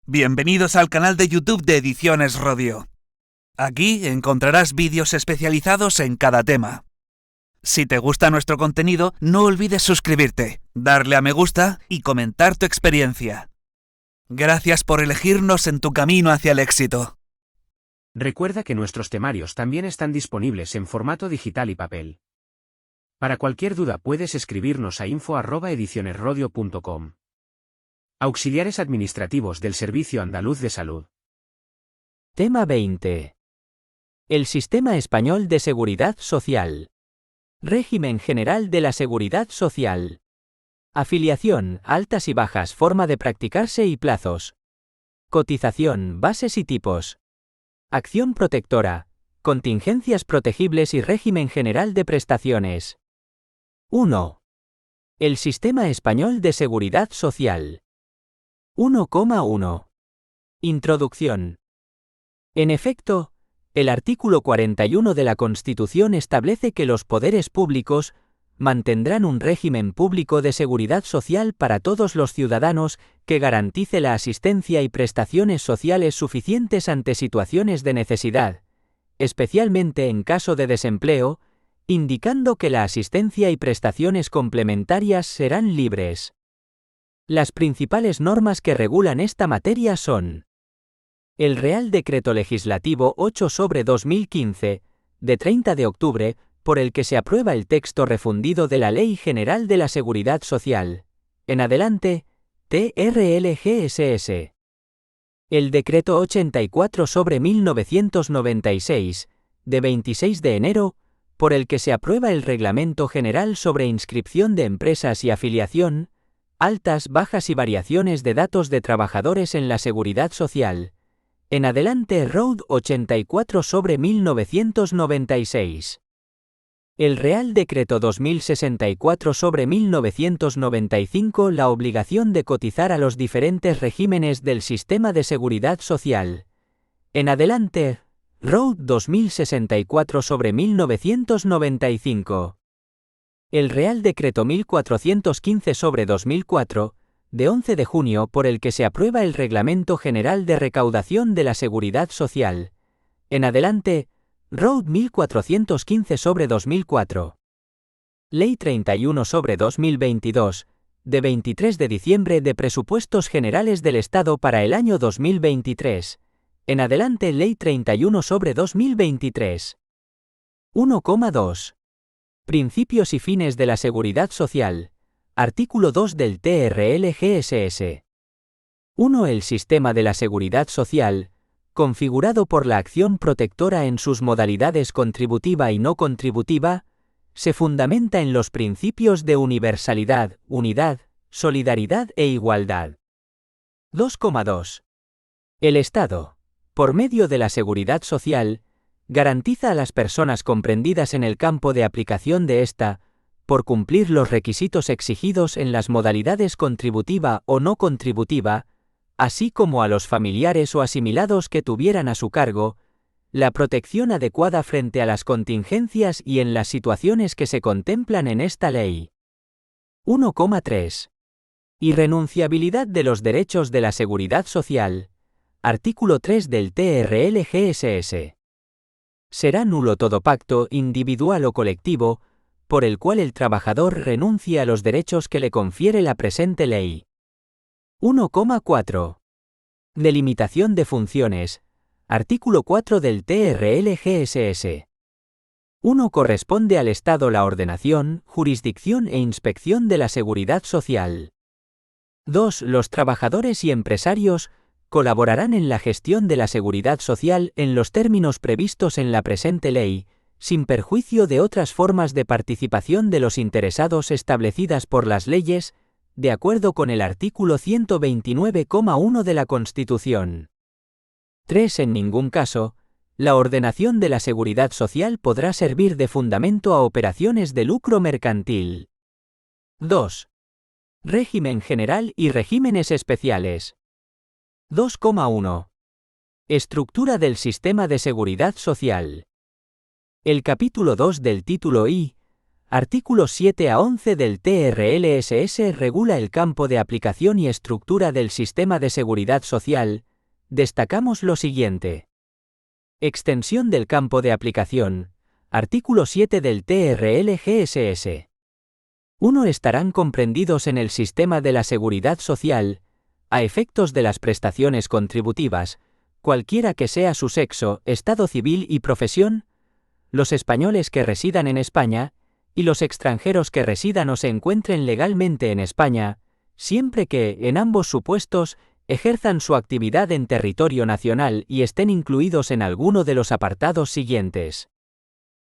Bienvenidos al canal de YouTube de Ediciones Rodio. Aquí encontrarás vídeos especializados en cada tema. Si te gusta nuestro contenido, no olvides suscribirte, darle a me gusta y comentar tu experiencia. Gracias por elegirnos en tu camino hacia el éxito. Recuerda que nuestros temarios también están disponibles en formato digital y papel. Para cualquier duda puedes escribirnos a info@edicionesrodio.com. Auxiliares administrativos del Servicio Andaluz de Salud. Tema 20. El Sistema Español de Seguridad Social. Régimen General de la Seguridad Social. Afiliación, altas y bajas, forma de practicarse y plazos. Cotización, bases y tipos. Acción protectora, contingencias protegibles y régimen general de prestaciones. 1. El Sistema Español de Seguridad Social. 1,1. Introducción. En efecto, el artículo 41 de la Constitución establece que los poderes públicos mantendrán un régimen público de seguridad social para todos los ciudadanos que garantice la asistencia y prestaciones sociales suficientes ante situaciones de necesidad, especialmente en caso de desempleo, indicando que la asistencia y prestaciones complementarias serán libres. Las principales normas que regulan esta materia son: el Real Decreto Legislativo 8/2015, de 30 de octubre, por el que se aprueba el texto refundido de la Ley General de la Seguridad Social, en adelante, TRLGSS. El Decreto 84/1996, de 26 de enero, por el que se aprueba el Reglamento General sobre Inscripción de Empresas y Afiliación, altas, bajas y variaciones de datos de trabajadores en la Seguridad Social. En adelante ROUD 84/1996. El Real Decreto 2064/1995, la obligación de cotizar a los diferentes regímenes del sistema de seguridad social. En adelante ROUD 2064/1995. El Real Decreto 1415/2004, de 11 de junio, por el que se aprueba el Reglamento General de Recaudación de la Seguridad Social. En adelante, ROUD 1415/2004. Ley 31/2022, de 23 de diciembre, de Presupuestos Generales del Estado para el año 2023. En adelante, Ley 31/2023. 1,2. Principios y fines de la seguridad social. Artículo 2 del TRLGSS. 1. El sistema de la seguridad social, configurado por la acción protectora en sus modalidades contributiva y no contributiva, se fundamenta en los principios de universalidad, unidad, solidaridad e igualdad. 2,2. El Estado, por medio de la seguridad social, garantiza a las personas comprendidas en el campo de aplicación de esta, por cumplir los requisitos exigidos en las modalidades contributiva o no contributiva, así como a los familiares o asimilados que tuvieran a su cargo, la protección adecuada frente a las contingencias y en las situaciones que se contemplan en esta ley. 1,3. Irrenunciabilidad de los derechos de la seguridad social. Artículo 3 del TRLGSS. Será nulo todo pacto, individual o colectivo, por el cual el trabajador renuncie a los derechos que le confiere la presente ley. 1,4. Delimitación de funciones. Artículo 4 del TRLGSS. 1. Corresponde al Estado la ordenación, jurisdicción e inspección de la seguridad social. 2. Los trabajadores y empresarios colaborarán en la gestión de la seguridad social en los términos previstos en la presente ley, sin perjuicio de otras formas de participación de los interesados establecidas por las leyes, de acuerdo con el artículo 129,1 de la Constitución. 3. En ningún caso, la ordenación de la seguridad social podrá servir de fundamento a operaciones de lucro mercantil. 2. Régimen general y regímenes especiales. 2,1. Estructura del sistema de seguridad social. El capítulo 2 del título I Artículos 7 a 11 del TRLSS regula el campo de aplicación y estructura del sistema de seguridad social. Destacamos lo siguiente. Extensión del campo de aplicación. Artículo 7 del TRLGSS. 1. Estarán comprendidos en el sistema de la seguridad social, a efectos de las prestaciones contributivas, cualquiera que sea su sexo, estado civil y profesión, los españoles que residan en España, y los extranjeros que residan o se encuentren legalmente en España, siempre que, en ambos supuestos, ejerzan su actividad en territorio nacional y estén incluidos en alguno de los apartados siguientes.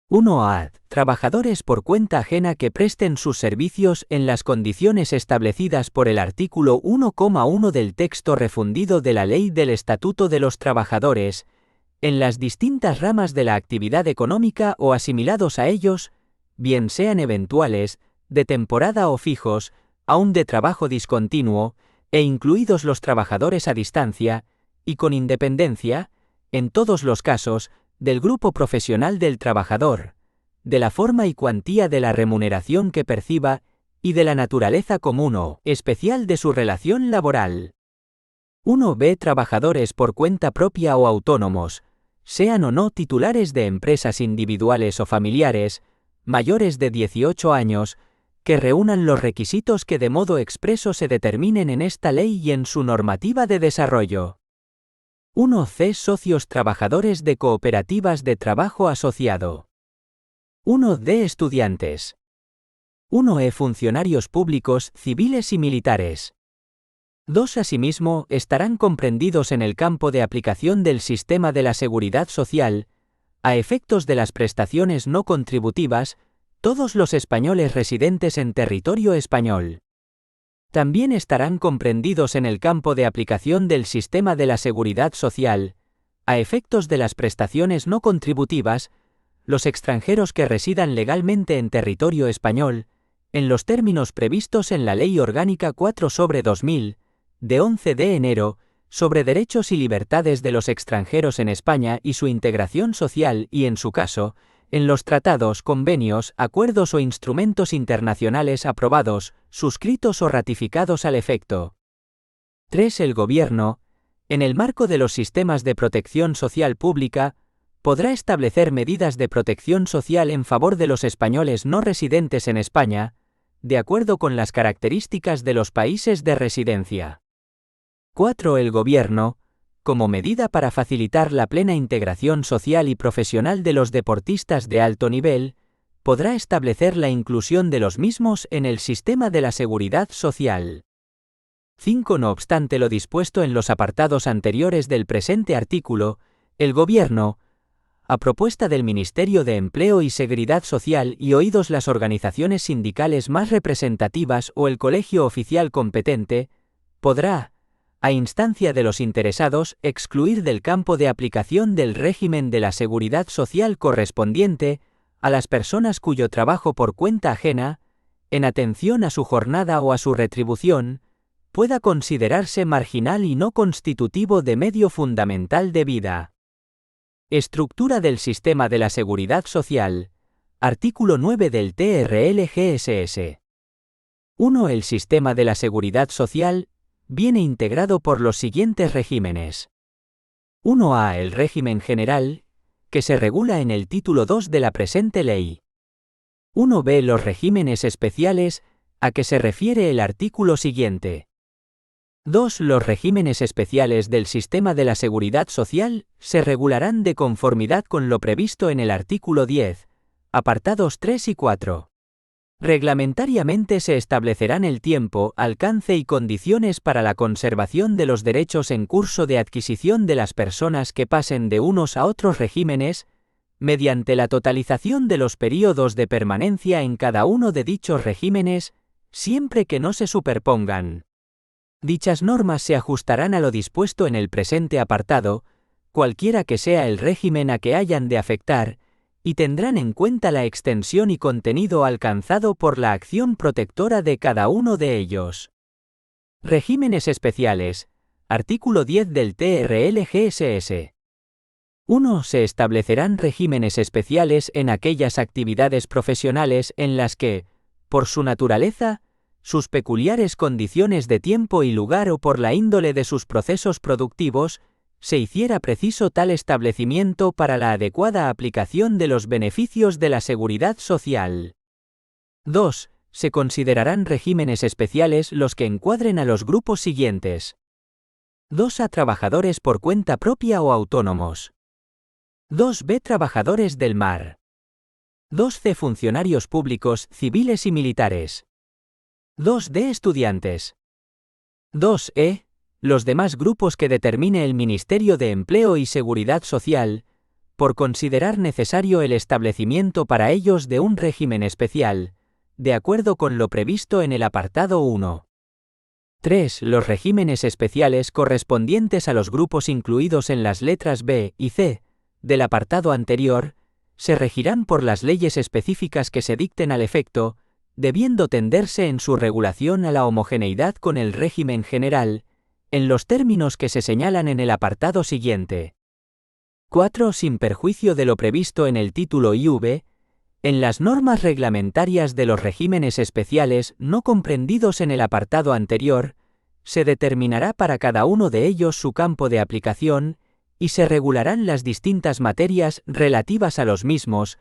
1. Trabajadores por cuenta ajena que presten sus servicios en las condiciones establecidas por el artículo 1,1 del texto refundido de la Ley del Estatuto de los Trabajadores, en las distintas ramas de la actividad económica o asimilados a ellos, bien sean eventuales, de temporada o fijos, aun de trabajo discontinuo, e incluidos los trabajadores a distancia, y con independencia, en todos los casos, del grupo profesional del trabajador, de la forma y cuantía de la remuneración que perciba, y de la naturaleza común o especial de su relación laboral. 1b. Trabajadores por cuenta propia o autónomos, sean o no titulares de empresas individuales o familiares, mayores de 18 años, que reúnan los requisitos que de modo expreso se determinen en esta ley y en su normativa de desarrollo. 1c. Socios trabajadores de cooperativas de trabajo asociado. 1d. Estudiantes. 1e. Funcionarios públicos, civiles y militares. 2. Asimismo, estarán comprendidos en el campo de aplicación del sistema de la seguridad social, a efectos de las prestaciones no contributivas, todos los españoles residentes en territorio español. También estarán comprendidos en el campo de aplicación del sistema de la seguridad social, a efectos de las prestaciones no contributivas, los extranjeros que residan legalmente en territorio español, en los términos previstos en la Ley Orgánica 4/2000, de 11 de enero, sobre derechos y libertades de los extranjeros en España y su integración social y, en su caso, en los tratados, convenios, acuerdos o instrumentos internacionales aprobados, suscritos o ratificados al efecto. 3. El Gobierno, en el marco de los sistemas de protección social pública, podrá establecer medidas de protección social en favor de los españoles no residentes en España, de acuerdo con las características de los países de residencia. 4. El Gobierno, como medida para facilitar la plena integración social y profesional de los deportistas de alto nivel, podrá establecer la inclusión de los mismos en el sistema de la seguridad social. 5. No obstante lo dispuesto en los apartados anteriores del presente artículo, el Gobierno, a propuesta del Ministerio de Empleo y Seguridad Social y oídos las organizaciones sindicales más representativas o el colegio oficial competente, podrá, a instancia de los interesados, excluir del campo de aplicación del régimen de la seguridad social correspondiente a las personas cuyo trabajo por cuenta ajena, en atención a su jornada o a su retribución, pueda considerarse marginal y no constitutivo de medio fundamental de vida. Estructura del sistema de la seguridad social. Artículo 9 del TRLGSS. 1. El sistema de la seguridad social viene integrado por los siguientes regímenes. 1a. El régimen general, que se regula en el título 2 de la presente ley. 1b. Los regímenes especiales, a que se refiere el artículo siguiente. 2. Los regímenes especiales del sistema de la seguridad social se regularán de conformidad con lo previsto en el artículo 10, apartados 3 y 4. Reglamentariamente se establecerán el tiempo, alcance y condiciones para la conservación de los derechos en curso de adquisición de las personas que pasen de unos a otros regímenes, mediante la totalización de los períodos de permanencia en cada uno de dichos regímenes, siempre que no se superpongan. Dichas normas se ajustarán a lo dispuesto en el presente apartado, cualquiera que sea el régimen a que hayan de afectar, y tendrán en cuenta la extensión y contenido alcanzado por la acción protectora de cada uno de ellos. Regímenes especiales. Artículo 10 del TRLGSS. 1. Se establecerán regímenes especiales en aquellas actividades profesionales en las que, por su naturaleza, sus peculiares condiciones de tiempo y lugar o por la índole de sus procesos productivos, se hiciera preciso tal establecimiento para la adecuada aplicación de los beneficios de la seguridad social. 2. Se considerarán regímenes especiales los que encuadren a los grupos siguientes. 2a. Trabajadores por cuenta propia o autónomos. 2b. Trabajadores del mar. 2c. Funcionarios públicos, civiles y militares. 2d. Estudiantes. 2e. Los demás grupos que determine el Ministerio de Empleo y Seguridad Social, por considerar necesario el establecimiento para ellos de un régimen especial, de acuerdo con lo previsto en el apartado 1. 3. Los regímenes especiales correspondientes a los grupos incluidos en las letras B y C del apartado anterior, se regirán por las leyes específicas que se dicten al efecto, debiendo tenderse en su regulación a la homogeneidad con el régimen general, en los términos que se señalan en el apartado siguiente. 4. Sin perjuicio de lo previsto en el título IV, en las normas reglamentarias de los regímenes especiales no comprendidos en el apartado anterior, se determinará para cada uno de ellos su campo de aplicación, y se regularán las distintas materias relativas a los mismos,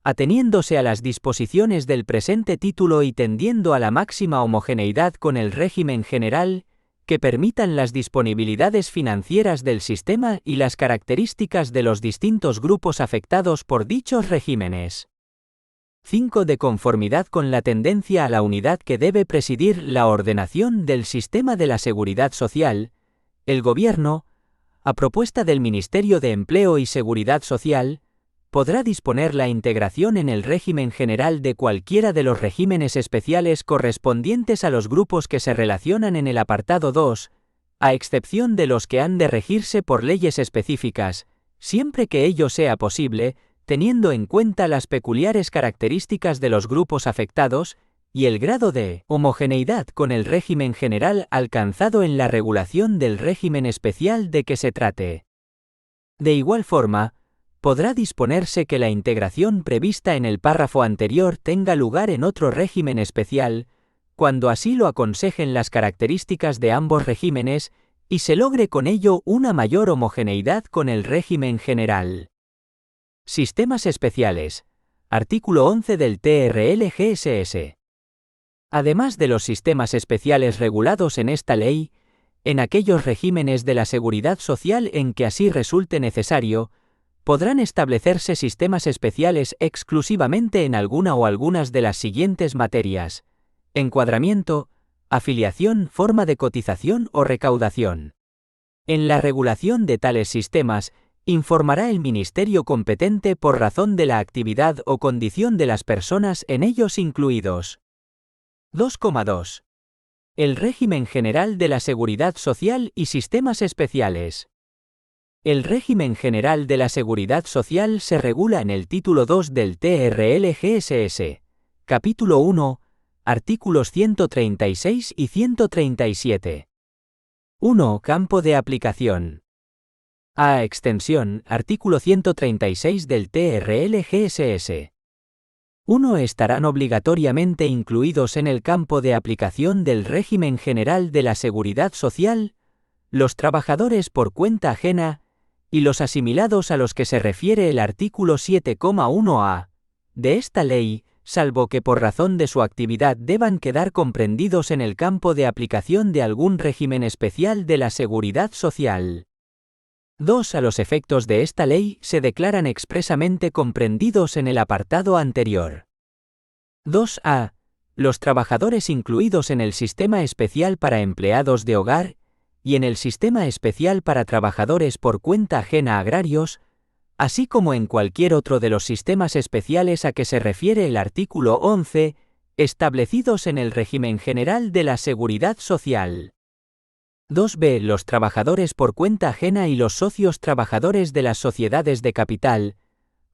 ateniéndose a las disposiciones del presente título y tendiendo a la máxima homogeneidad con el régimen general, que permitan las disponibilidades financieras del sistema y las características de los distintos grupos afectados por dichos regímenes. 5. De conformidad con la tendencia a la unidad que debe presidir la ordenación del sistema de la seguridad social, el Gobierno, a propuesta del Ministerio de Empleo y Seguridad Social, podrá disponer la integración en el régimen general de cualquiera de los regímenes especiales correspondientes a los grupos que se relacionan en el apartado 2, a excepción de los que han de regirse por leyes específicas, siempre que ello sea posible, teniendo en cuenta las peculiares características de los grupos afectados y el grado de homogeneidad con el régimen general alcanzado en la regulación del régimen especial de que se trate. De igual forma, podrá disponerse que la integración prevista en el párrafo anterior tenga lugar en otro régimen especial, cuando así lo aconsejen las características de ambos regímenes y se logre con ello una mayor homogeneidad con el régimen general. Sistemas especiales. Artículo 11 del TRL-GSS. Además de los sistemas especiales regulados en esta ley, en aquellos regímenes de la seguridad social en que así resulte necesario, podrán establecerse sistemas especiales exclusivamente en alguna o algunas de las siguientes materias: encuadramiento, afiliación, forma de cotización o recaudación. En la regulación de tales sistemas, informará el Ministerio competente por razón de la actividad o condición de las personas en ellos incluidos. 2,2. El régimen general de la seguridad social y sistemas especiales. El régimen general de la seguridad social se regula en el título 2 del TRL-GSS, capítulo 1, artículos 136 y 137. 1. Campo de aplicación. A. Extensión, artículo 136 del TRL-GSS. 1. Estarán obligatoriamente incluidos en el campo de aplicación del régimen general de la seguridad social los trabajadores por cuenta ajena y los asimilados a los que se refiere el artículo 7,1a de esta ley, salvo que por razón de su actividad deban quedar comprendidos en el campo de aplicación de algún régimen especial de la seguridad social. 2. A los efectos de esta ley se declaran expresamente comprendidos en el apartado anterior. 2a. Los trabajadores incluidos en el Sistema Especial para Empleados de Hogar y en el Sistema Especial para Trabajadores por Cuenta Ajena Agrarios, así como en cualquier otro de los sistemas especiales a que se refiere el artículo 11, establecidos en el régimen general de la seguridad social. 2b. Los trabajadores por cuenta ajena y los socios trabajadores de las sociedades de capital,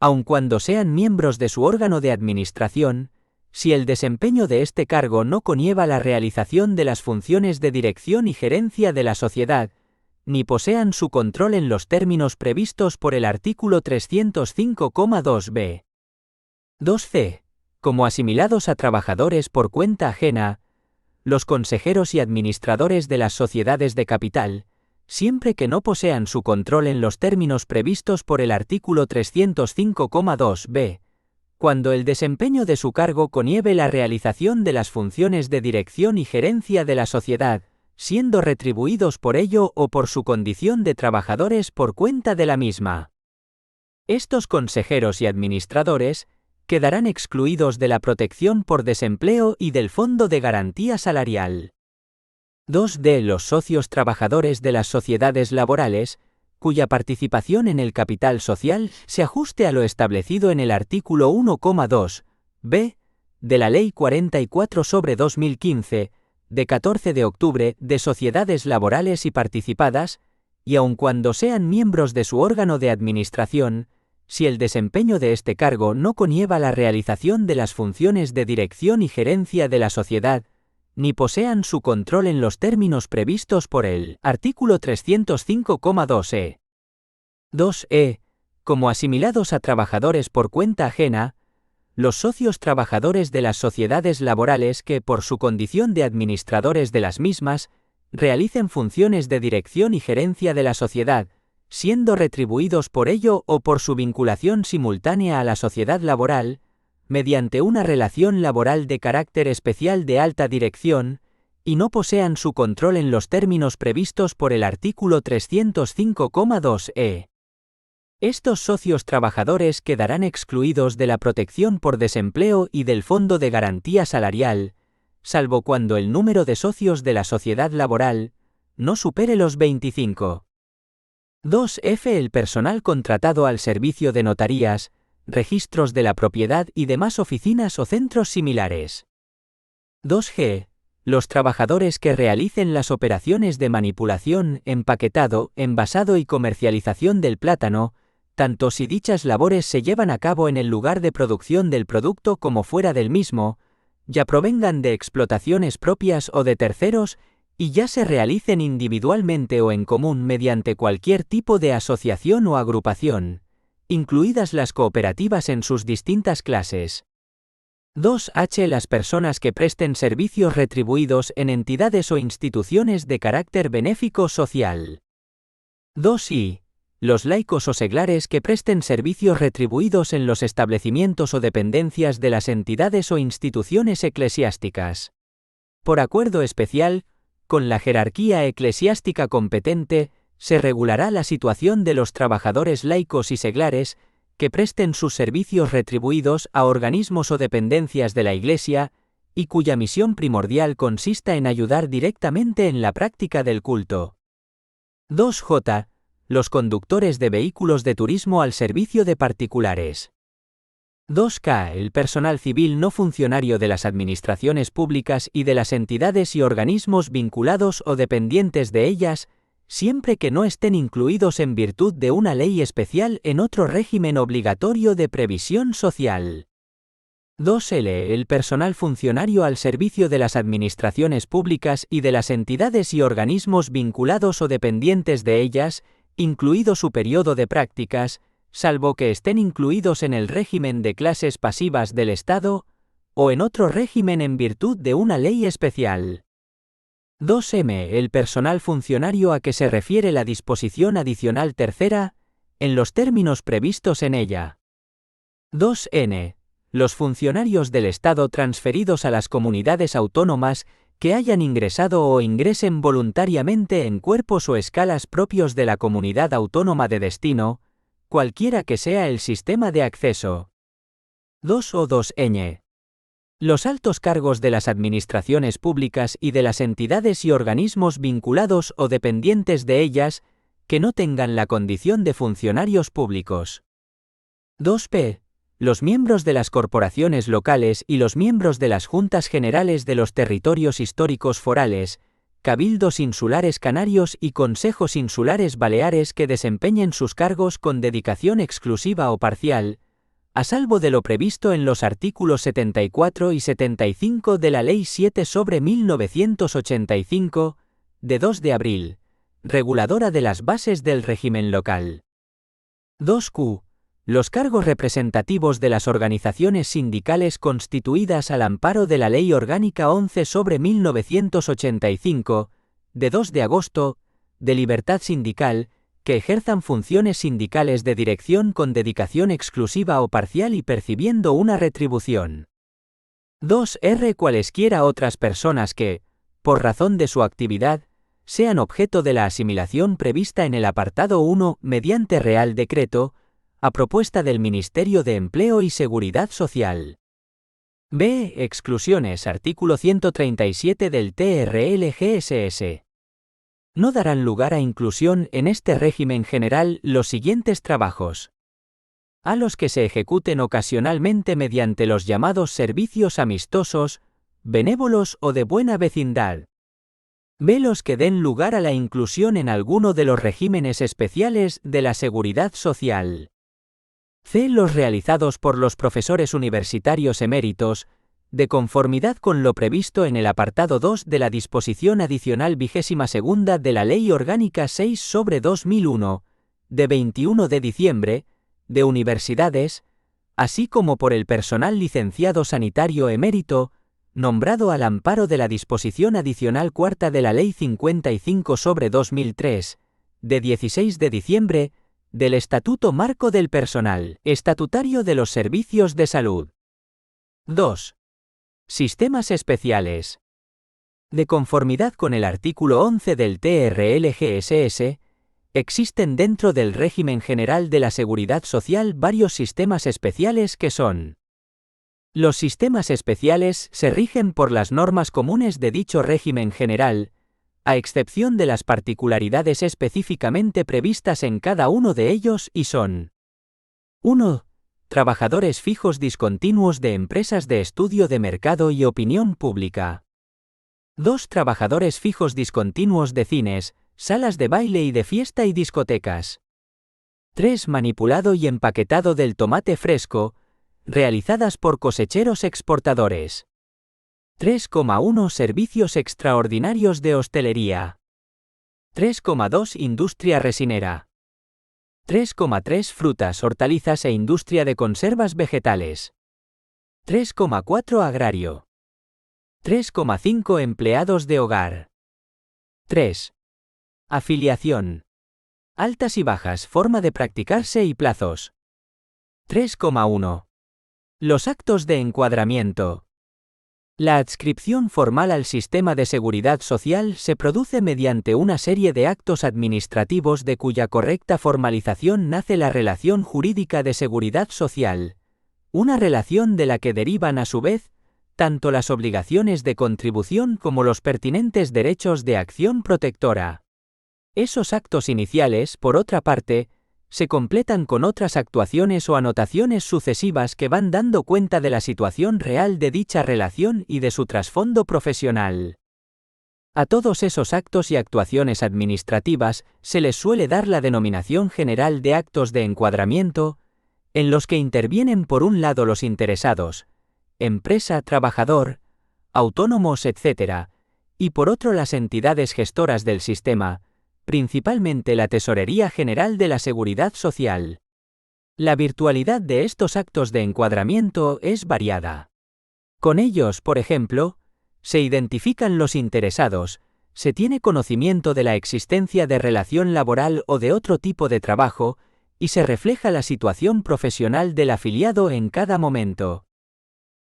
aun cuando sean miembros de su órgano de administración, si el desempeño de este cargo no conlleva la realización de las funciones de dirección y gerencia de la sociedad, ni posean su control en los términos previstos por el artículo 305,2b. 2c. Como asimilados a trabajadores por cuenta ajena, los consejeros y administradores de las sociedades de capital, siempre que no posean su control en los términos previstos por el artículo 305,2b, cuando el desempeño de su cargo conlleve la realización de las funciones de dirección y gerencia de la sociedad, siendo retribuidos por ello o por su condición de trabajadores por cuenta de la misma. Estos consejeros y administradores quedarán excluidos de la protección por desempleo y del Fondo de Garantía Salarial. 2d. Los socios trabajadores de las sociedades laborales, cuya participación en el capital social se ajuste a lo establecido en el artículo 1,2b de la Ley 44/2015, de 14 de octubre, de sociedades laborales y participadas, y aun cuando sean miembros de su órgano de administración, si el desempeño de este cargo no conlleva la realización de las funciones de dirección y gerencia de la sociedad, ni posean su control en los términos previstos por el artículo 305,2e. 2e. Como asimilados a trabajadores por cuenta ajena, los socios trabajadores de las sociedades laborales que, por su condición de administradores de las mismas, realicen funciones de dirección y gerencia de la sociedad, siendo retribuidos por ello o por su vinculación simultánea a la sociedad laboral, mediante una relación laboral de carácter especial de alta dirección, y no posean su control en los términos previstos por el artículo 305,2e. Estos socios trabajadores quedarán excluidos de la protección por desempleo y del Fondo de Garantía Salarial, salvo cuando el número de socios de la sociedad laboral no supere los 25. 2f. El personal contratado al servicio de notarías, registros de la propiedad y demás oficinas o centros similares. 2g. Los trabajadores que realicen las operaciones de manipulación, empaquetado, envasado y comercialización del plátano, tanto si dichas labores se llevan a cabo en el lugar de producción del producto como fuera del mismo, ya provengan de explotaciones propias o de terceros, y ya se realicen individualmente o en común mediante cualquier tipo de asociación o agrupación, incluidas las cooperativas en sus distintas clases. 2h. Las personas que presten servicios retribuidos en entidades o instituciones de carácter benéfico social. 2i. Los laicos o seglares que presten servicios retribuidos en los establecimientos o dependencias de las entidades o instituciones eclesiásticas. Por acuerdo especial, con la jerarquía eclesiástica competente, se regulará la situación de los trabajadores laicos y seglares que presten sus servicios retribuidos a organismos o dependencias de la Iglesia, y cuya misión primordial consista en ayudar directamente en la práctica del culto. 2j. Los conductores de vehículos de turismo al servicio de particulares. 2k. El personal civil no funcionario de las administraciones públicas y de las entidades y organismos vinculados o dependientes de ellas, siempre que no estén incluidos en virtud de una ley especial en otro régimen obligatorio de previsión social. 2l. El personal funcionario al servicio de las administraciones públicas y de las entidades y organismos vinculados o dependientes de ellas, incluido su periodo de prácticas, salvo que estén incluidos en el régimen de clases pasivas del Estado, o en otro régimen en virtud de una ley especial. 2m. El personal funcionario a que se refiere la disposición adicional tercera, en los términos previstos en ella. 2n. Los funcionarios del Estado transferidos a las comunidades autónomas que hayan ingresado o ingresen voluntariamente en cuerpos o escalas propios de la comunidad autónoma de destino, cualquiera que sea el sistema de acceso. 2 o 2ñ. Los altos cargos de las administraciones públicas y de las entidades y organismos vinculados o dependientes de ellas, que no tengan la condición de funcionarios públicos. 2p. Los miembros de las corporaciones locales y los miembros de las juntas generales de los territorios históricos forales, cabildos insulares canarios y consejos insulares baleares que desempeñen sus cargos con dedicación exclusiva o parcial, a salvo de lo previsto en los artículos 74 y 75 de la Ley 7/1985, de 2 de abril, reguladora de las bases del régimen local. 2q. Los cargos representativos de las organizaciones sindicales constituidas al amparo de la Ley Orgánica 11/1985, de 2 de agosto, de libertad sindical, que ejerzan funciones sindicales de dirección con dedicación exclusiva o parcial y percibiendo una retribución. 2r. Cualesquiera otras personas que, por razón de su actividad, sean objeto de la asimilación prevista en el apartado 1 mediante Real Decreto, a propuesta del Ministerio de Empleo y Seguridad Social. B. Exclusiones. Artículo 137 del TRL-GSS. No darán lugar a inclusión en este régimen general los siguientes trabajos: a los que se ejecuten ocasionalmente mediante los llamados servicios amistosos, benévolos o de buena vecindad. B. Los que den lugar a la inclusión en alguno de los regímenes especiales de la Seguridad Social. C. Los realizados por los profesores universitarios eméritos, de conformidad con lo previsto en el apartado 2 de la disposición adicional 22ª de la Ley Orgánica 6/2001, de 21 de diciembre, de universidades, así como por el personal licenciado sanitario emérito, nombrado al amparo de la disposición adicional 4ª de la Ley 55/2003, de 16 de diciembre, del Estatuto Marco del Personal Estatutario de los Servicios de Salud. 2. Sistemas especiales. De conformidad con el artículo 11 del TRL-GSS, existen dentro del régimen general de la Seguridad Social varios sistemas especiales que son: los sistemas especiales se rigen por las normas comunes de dicho régimen general, a excepción de las particularidades específicamente previstas en cada uno de ellos y son: 1. Trabajadores fijos discontinuos de empresas de estudio de mercado y opinión pública. 2. Trabajadores fijos discontinuos de cines, salas de baile y de fiesta y discotecas. 3. Manipulado y empaquetado del tomate fresco, realizadas por cosecheros exportadores. 3,1 Servicios extraordinarios de hostelería. 3,2 Industria resinera. 3,3 Frutas, hortalizas e industria de conservas vegetales. 3,4 Agrario. 3,5 Empleados de hogar. 3. Afiliación. Altas y bajas, forma de practicarse y plazos. 3,1. Los actos de encuadramiento. La adscripción formal al sistema de seguridad social se produce mediante una serie de actos administrativos de cuya correcta formalización nace la relación jurídica de seguridad social, una relación de la que derivan a su vez tanto las obligaciones de contribución como los pertinentes derechos de acción protectora. Esos actos iniciales, por otra parte, se completan con otras actuaciones o anotaciones sucesivas que van dando cuenta de la situación real de dicha relación y de su trasfondo profesional. A todos esos actos y actuaciones administrativas se les suele dar la denominación general de actos de encuadramiento, en los que intervienen por un lado los interesados, empresa, trabajador, autónomos, etc., y por otro las entidades gestoras del sistema, principalmente la Tesorería General de la Seguridad Social. La virtualidad de estos actos de encuadramiento es variada. Con ellos, por ejemplo, se identifican los interesados, se tiene conocimiento de la existencia de relación laboral o de otro tipo de trabajo, y se refleja la situación profesional del afiliado en cada momento.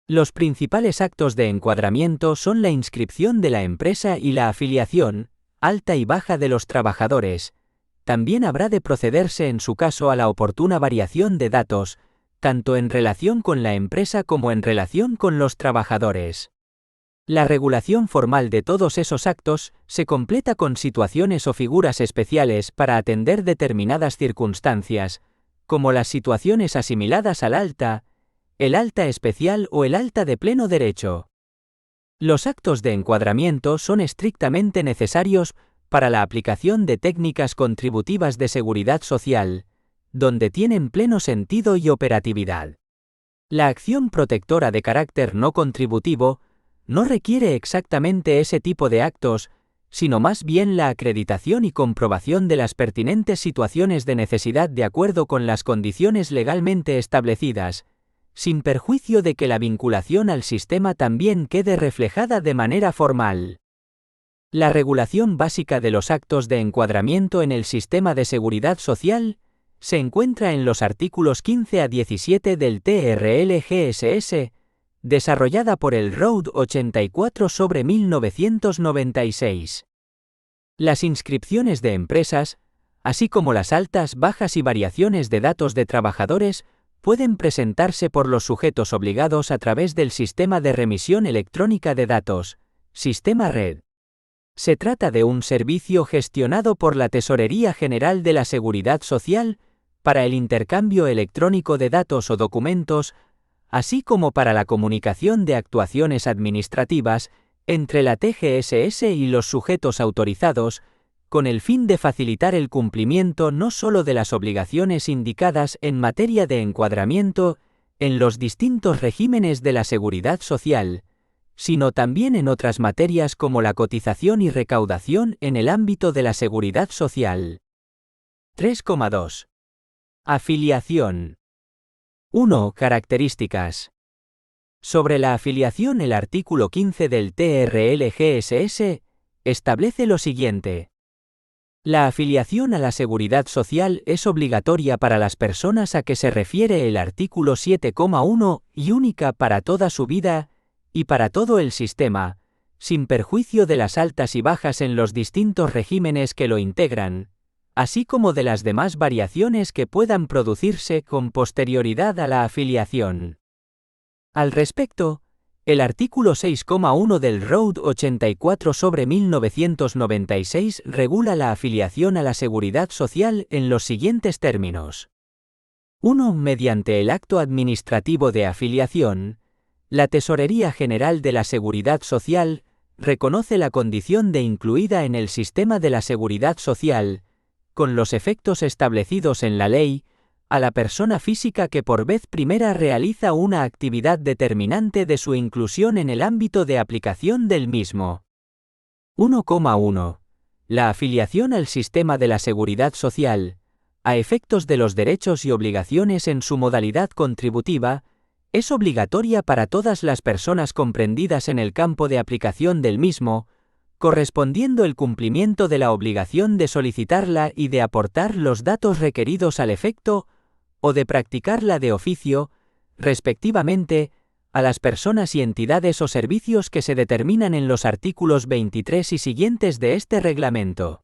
Los principales actos de encuadramiento son la inscripción de la empresa y la afiliación, alta y baja de los trabajadores. También habrá de procederse en su caso a la oportuna variación de datos, tanto en relación con la empresa como en relación con los trabajadores. La regulación formal de todos esos actos se completa con situaciones o figuras especiales para atender determinadas circunstancias, como las situaciones asimiladas al alta, el alta especial o el alta de pleno derecho. Los actos de encuadramiento son estrictamente necesarios para la aplicación de técnicas contributivas de seguridad social, donde tienen pleno sentido y operatividad. La acción protectora de carácter no contributivo no requiere exactamente ese tipo de actos, sino más bien la acreditación y comprobación de las pertinentes situaciones de necesidad de acuerdo con las condiciones legalmente establecidas, sin perjuicio de que la vinculación al sistema también quede reflejada de manera formal. La regulación básica de los actos de encuadramiento en el sistema de seguridad social se encuentra en los artículos 15 a 17 del TRL-GSS, desarrollada por el ROUD 84/1996. Las inscripciones de empresas, así como las altas, bajas y variaciones de datos de trabajadores, pueden presentarse por los sujetos obligados a través del Sistema de Remisión Electrónica de Datos, Sistema RED. Se trata de un servicio gestionado por la Tesorería General de la Seguridad Social para el intercambio electrónico de datos o documentos, así como para la comunicación de actuaciones administrativas entre la TGSS y los sujetos autorizados, con el fin de facilitar el cumplimiento no solo de las obligaciones indicadas en materia de encuadramiento en los distintos regímenes de la seguridad social, sino también en otras materias como la cotización y recaudación en el ámbito de la seguridad social. 3,2. Afiliación. 1. Características. Sobre la afiliación, el artículo 15 del TRL-GSS establece lo siguiente. La afiliación a la seguridad social es obligatoria para las personas a que se refiere el artículo 7,1 y única para toda su vida y para todo el sistema, sin perjuicio de las altas y bajas en los distintos regímenes que lo integran, así como de las demás variaciones que puedan producirse con posterioridad a la afiliación. Al respecto, el artículo 6,1 del ROUD 84/1996 regula la afiliación a la seguridad social en los siguientes términos. 1. Mediante el acto administrativo de afiliación, la Tesorería General de la Seguridad Social reconoce la condición de incluida en el sistema de la seguridad social, con los efectos establecidos en la ley, a la persona física que por vez primera realiza una actividad determinante de su inclusión en el ámbito de aplicación del mismo. 1,1. La afiliación al sistema de la seguridad social, a efectos de los derechos y obligaciones en su modalidad contributiva, es obligatoria para todas las personas comprendidas en el campo de aplicación del mismo, correspondiendo el cumplimiento de la obligación de solicitarla y de aportar los datos requeridos al efecto, o de practicarla de oficio, respectivamente, a las personas y entidades o servicios que se determinan en los artículos 23 y siguientes de este reglamento.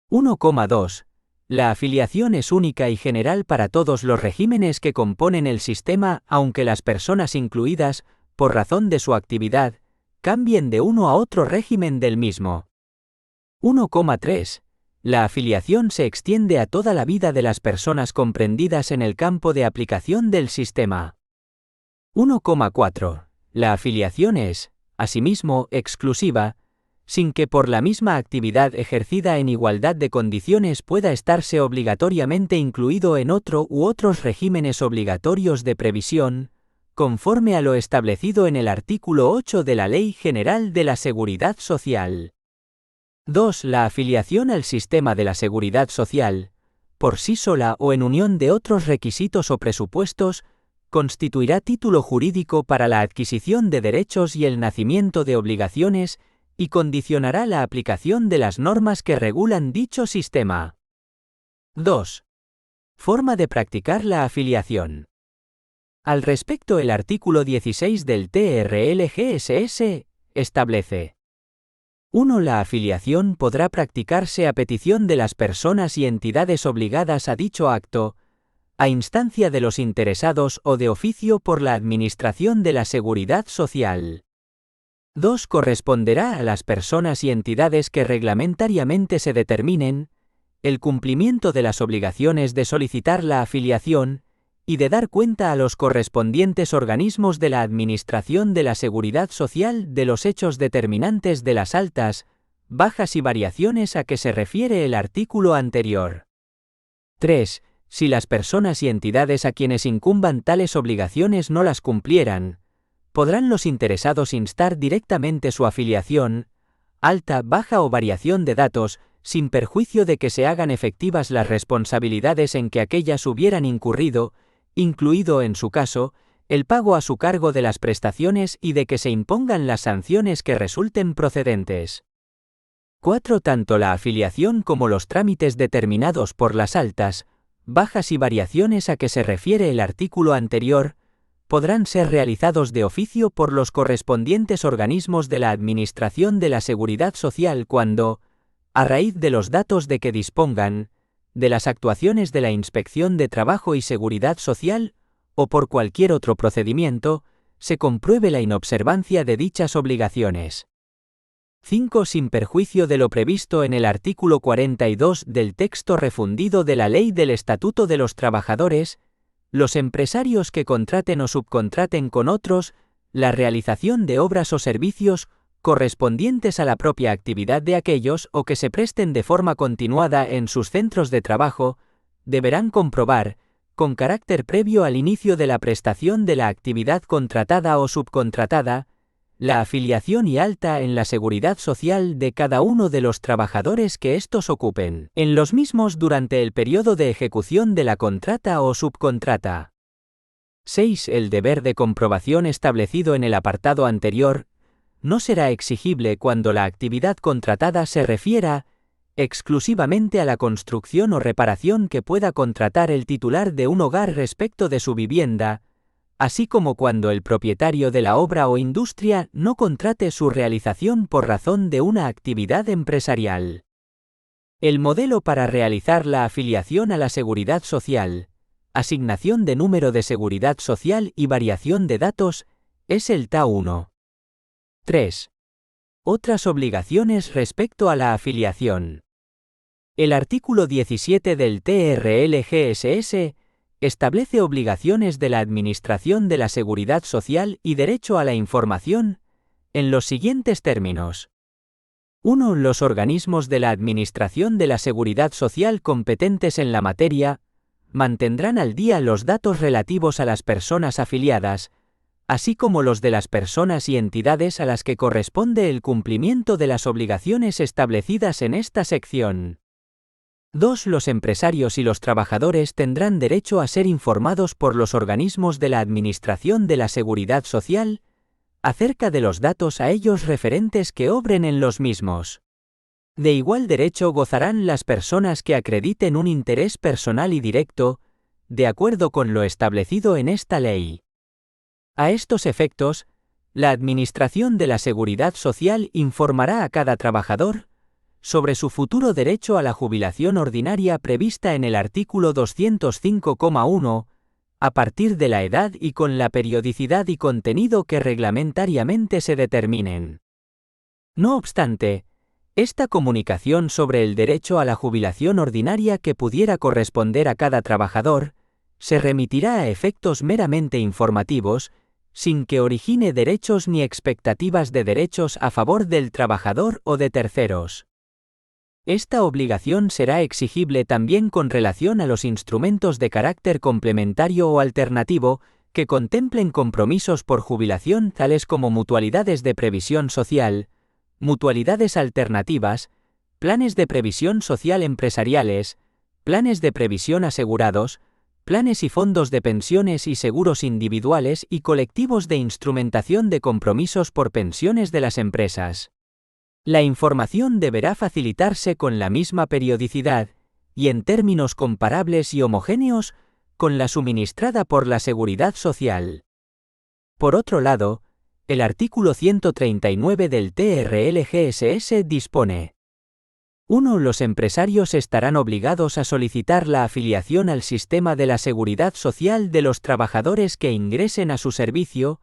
1,2. La afiliación es única y general para todos los regímenes que componen el sistema, aunque las personas incluidas, por razón de su actividad, cambien de uno a otro régimen del mismo. 1,3. La afiliación se extiende a toda la vida de las personas comprendidas en el campo de aplicación del sistema. 1,4. La afiliación es, asimismo, exclusiva, sin que por la misma actividad ejercida en igualdad de condiciones pueda estarse obligatoriamente incluido en otro u otros regímenes obligatorios de previsión, conforme a lo establecido en el artículo 8 de la Ley General de la Seguridad Social. 2. La afiliación al sistema de la seguridad social, por sí sola o en unión de otros requisitos o presupuestos, constituirá título jurídico para la adquisición de derechos y el nacimiento de obligaciones y condicionará la aplicación de las normas que regulan dicho sistema. 2. Forma de practicar la afiliación. Al respecto, el artículo 16 del TRL-GSS establece: 1. La afiliación podrá practicarse a petición de las personas y entidades obligadas a dicho acto, a instancia de los interesados o de oficio por la Administración de la Seguridad Social. 2. Corresponderá a las personas y entidades que reglamentariamente se determinen el cumplimiento de las obligaciones de solicitar la afiliación y de dar cuenta a los correspondientes organismos de la Administración de la Seguridad Social de los hechos determinantes de las altas, bajas y variaciones a que se refiere el artículo anterior. 3. Si las personas y entidades a quienes incumban tales obligaciones no las cumplieran, podrán los interesados instar directamente su afiliación, alta, baja o variación de datos, sin perjuicio de que se hagan efectivas las responsabilidades en que aquellas hubieran incurrido, incluido, en su caso, el pago a su cargo de las prestaciones y de que se impongan las sanciones que resulten procedentes. 4. Tanto la afiliación como los trámites determinados por las altas, bajas y variaciones a que se refiere el artículo anterior, podrán ser realizados de oficio por los correspondientes organismos de la Administración de la Seguridad Social cuando, a raíz de los datos de que dispongan, de las actuaciones de la Inspección de Trabajo y Seguridad Social, o por cualquier otro procedimiento, se compruebe la inobservancia de dichas obligaciones. 5. Sin perjuicio de lo previsto en el artículo 42 del texto refundido de la Ley del Estatuto de los Trabajadores, los empresarios que contraten o subcontraten con otros la realización de obras o servicios correspondientes a la propia actividad de aquellos o que se presten de forma continuada en sus centros de trabajo, deberán comprobar, con carácter previo al inicio de la prestación de la actividad contratada o subcontratada, la afiliación y alta en la seguridad social de cada uno de los trabajadores que éstos ocupen en los mismos durante el periodo de ejecución de la contrata o subcontrata. 6. El deber de comprobación establecido en el apartado anterior no será exigible cuando la actividad contratada se refiera exclusivamente a la construcción o reparación que pueda contratar el titular de un hogar respecto de su vivienda, así como cuando el propietario de la obra o industria no contrate su realización por razón de una actividad empresarial. El modelo para realizar la afiliación a la seguridad social, asignación de número de seguridad social y variación de datos es el TA1. 3. Otras obligaciones respecto a la afiliación. El artículo 17 del TRL-GSS establece obligaciones de la Administración de la Seguridad Social y derecho a la información, en los siguientes términos. 1. Los organismos de la Administración de la Seguridad Social competentes en la materia mantendrán al día los datos relativos a las personas afiliadas, así como los de las personas y entidades a las que corresponde el cumplimiento de las obligaciones establecidas en esta sección. 2. Los empresarios y los trabajadores tendrán derecho a ser informados por los organismos de la Administración de la Seguridad Social acerca de los datos a ellos referentes que obren en los mismos. De igual derecho gozarán las personas que acrediten un interés personal y directo, de acuerdo con lo establecido en esta ley. A estos efectos, la Administración de la Seguridad Social informará a cada trabajador sobre su futuro derecho a la jubilación ordinaria prevista en el artículo 205,1, a partir de la edad y con la periodicidad y contenido que reglamentariamente se determinen. No obstante, esta comunicación sobre el derecho a la jubilación ordinaria que pudiera corresponder a cada trabajador, se remitirá a efectos meramente informativos, sin que origine derechos ni expectativas de derechos a favor del trabajador o de terceros. Esta obligación será exigible también con relación a los instrumentos de carácter complementario o alternativo que contemplen compromisos por jubilación tales como mutualidades de previsión social, mutualidades alternativas, planes de previsión social empresariales, planes de previsión asegurados, planes y fondos de pensiones y seguros individuales y colectivos de instrumentación de compromisos por pensiones de las empresas. La información deberá facilitarse con la misma periodicidad, y en términos comparables y homogéneos, con la suministrada por la Seguridad Social. Por otro lado, el artículo 139 del TRL-GSS dispone: 1. Los empresarios estarán obligados a solicitar la afiliación al sistema de la Seguridad Social de los trabajadores que ingresen a su servicio,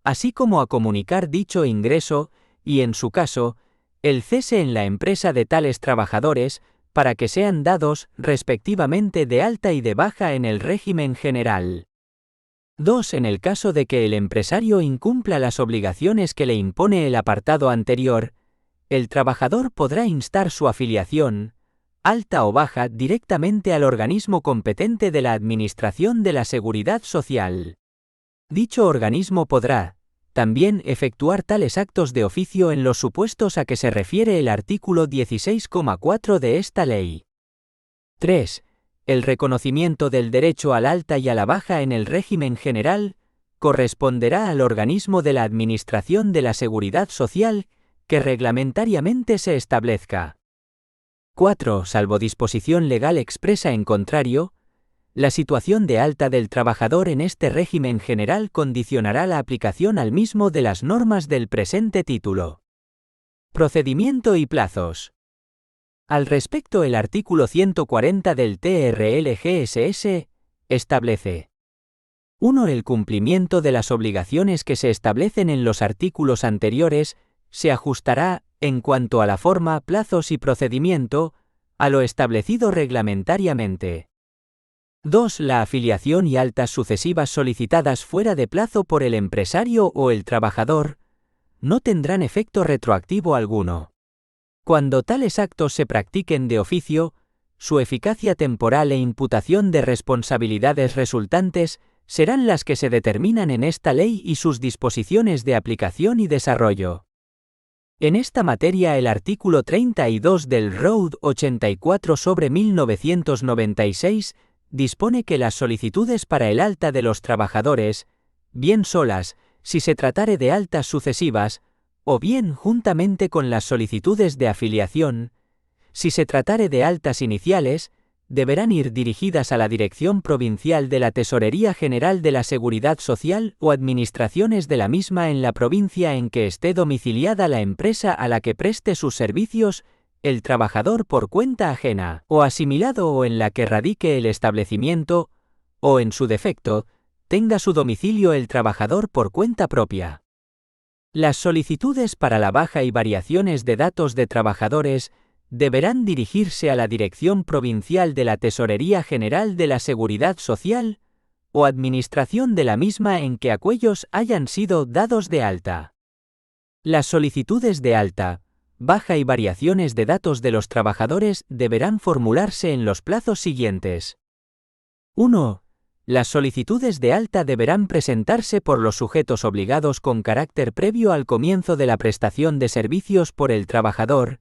así como a comunicar dicho ingreso y, en su caso, el cese en la empresa de tales trabajadores, para que sean dados, respectivamente, de alta y de baja en el régimen general. 2. En el caso de que el empresario incumpla las obligaciones que le impone el apartado anterior, el trabajador podrá instar su afiliación, alta o baja, directamente al organismo competente de la Administración de la Seguridad Social. Dicho organismo podrá, También efectuar tales actos de oficio en los supuestos a que se refiere el artículo 16,4 de esta ley. 3. El reconocimiento del derecho al alta y a la baja en el régimen general corresponderá al organismo de la Administración de la Seguridad Social que reglamentariamente se establezca. 4. Salvo disposición legal expresa en contrario, la situación de alta del trabajador en este régimen general condicionará la aplicación al mismo de las normas del presente título. Procedimiento y plazos. Al respecto, el artículo 140 del TRL-GSS establece: 1. El cumplimiento de las obligaciones que se establecen en los artículos anteriores se ajustará, en cuanto a la forma, plazos y procedimiento, a lo establecido reglamentariamente. 2. La afiliación y altas sucesivas solicitadas fuera de plazo por el empresario o el trabajador no tendrán efecto retroactivo alguno. Cuando tales actos se practiquen de oficio, su eficacia temporal e imputación de responsabilidades resultantes serán las que se determinan en esta ley y sus disposiciones de aplicación y desarrollo. En esta materia, el artículo 32 del ROUD 84/1996 dispone que las solicitudes para el alta de los trabajadores, bien solas, si se tratare de altas sucesivas, o bien juntamente con las solicitudes de afiliación, si se tratare de altas iniciales, deberán ir dirigidas a la Dirección Provincial de la Tesorería General de la Seguridad Social o administraciones de la misma en la provincia en que esté domiciliada la empresa a la que preste sus servicios el trabajador por cuenta ajena o asimilado, o en la que radique el establecimiento, o en su defecto, tenga su domicilio el trabajador por cuenta propia. Las solicitudes para la baja y variaciones de datos de trabajadores deberán dirigirse a la Dirección Provincial de la Tesorería General de la Seguridad Social o administración de la misma en que aquellos hayan sido dados de alta. Las solicitudes de alta, baja y variaciones de datos de los trabajadores deberán formularse en los plazos siguientes. 1. Las solicitudes de alta deberán presentarse por los sujetos obligados con carácter previo al comienzo de la prestación de servicios por el trabajador,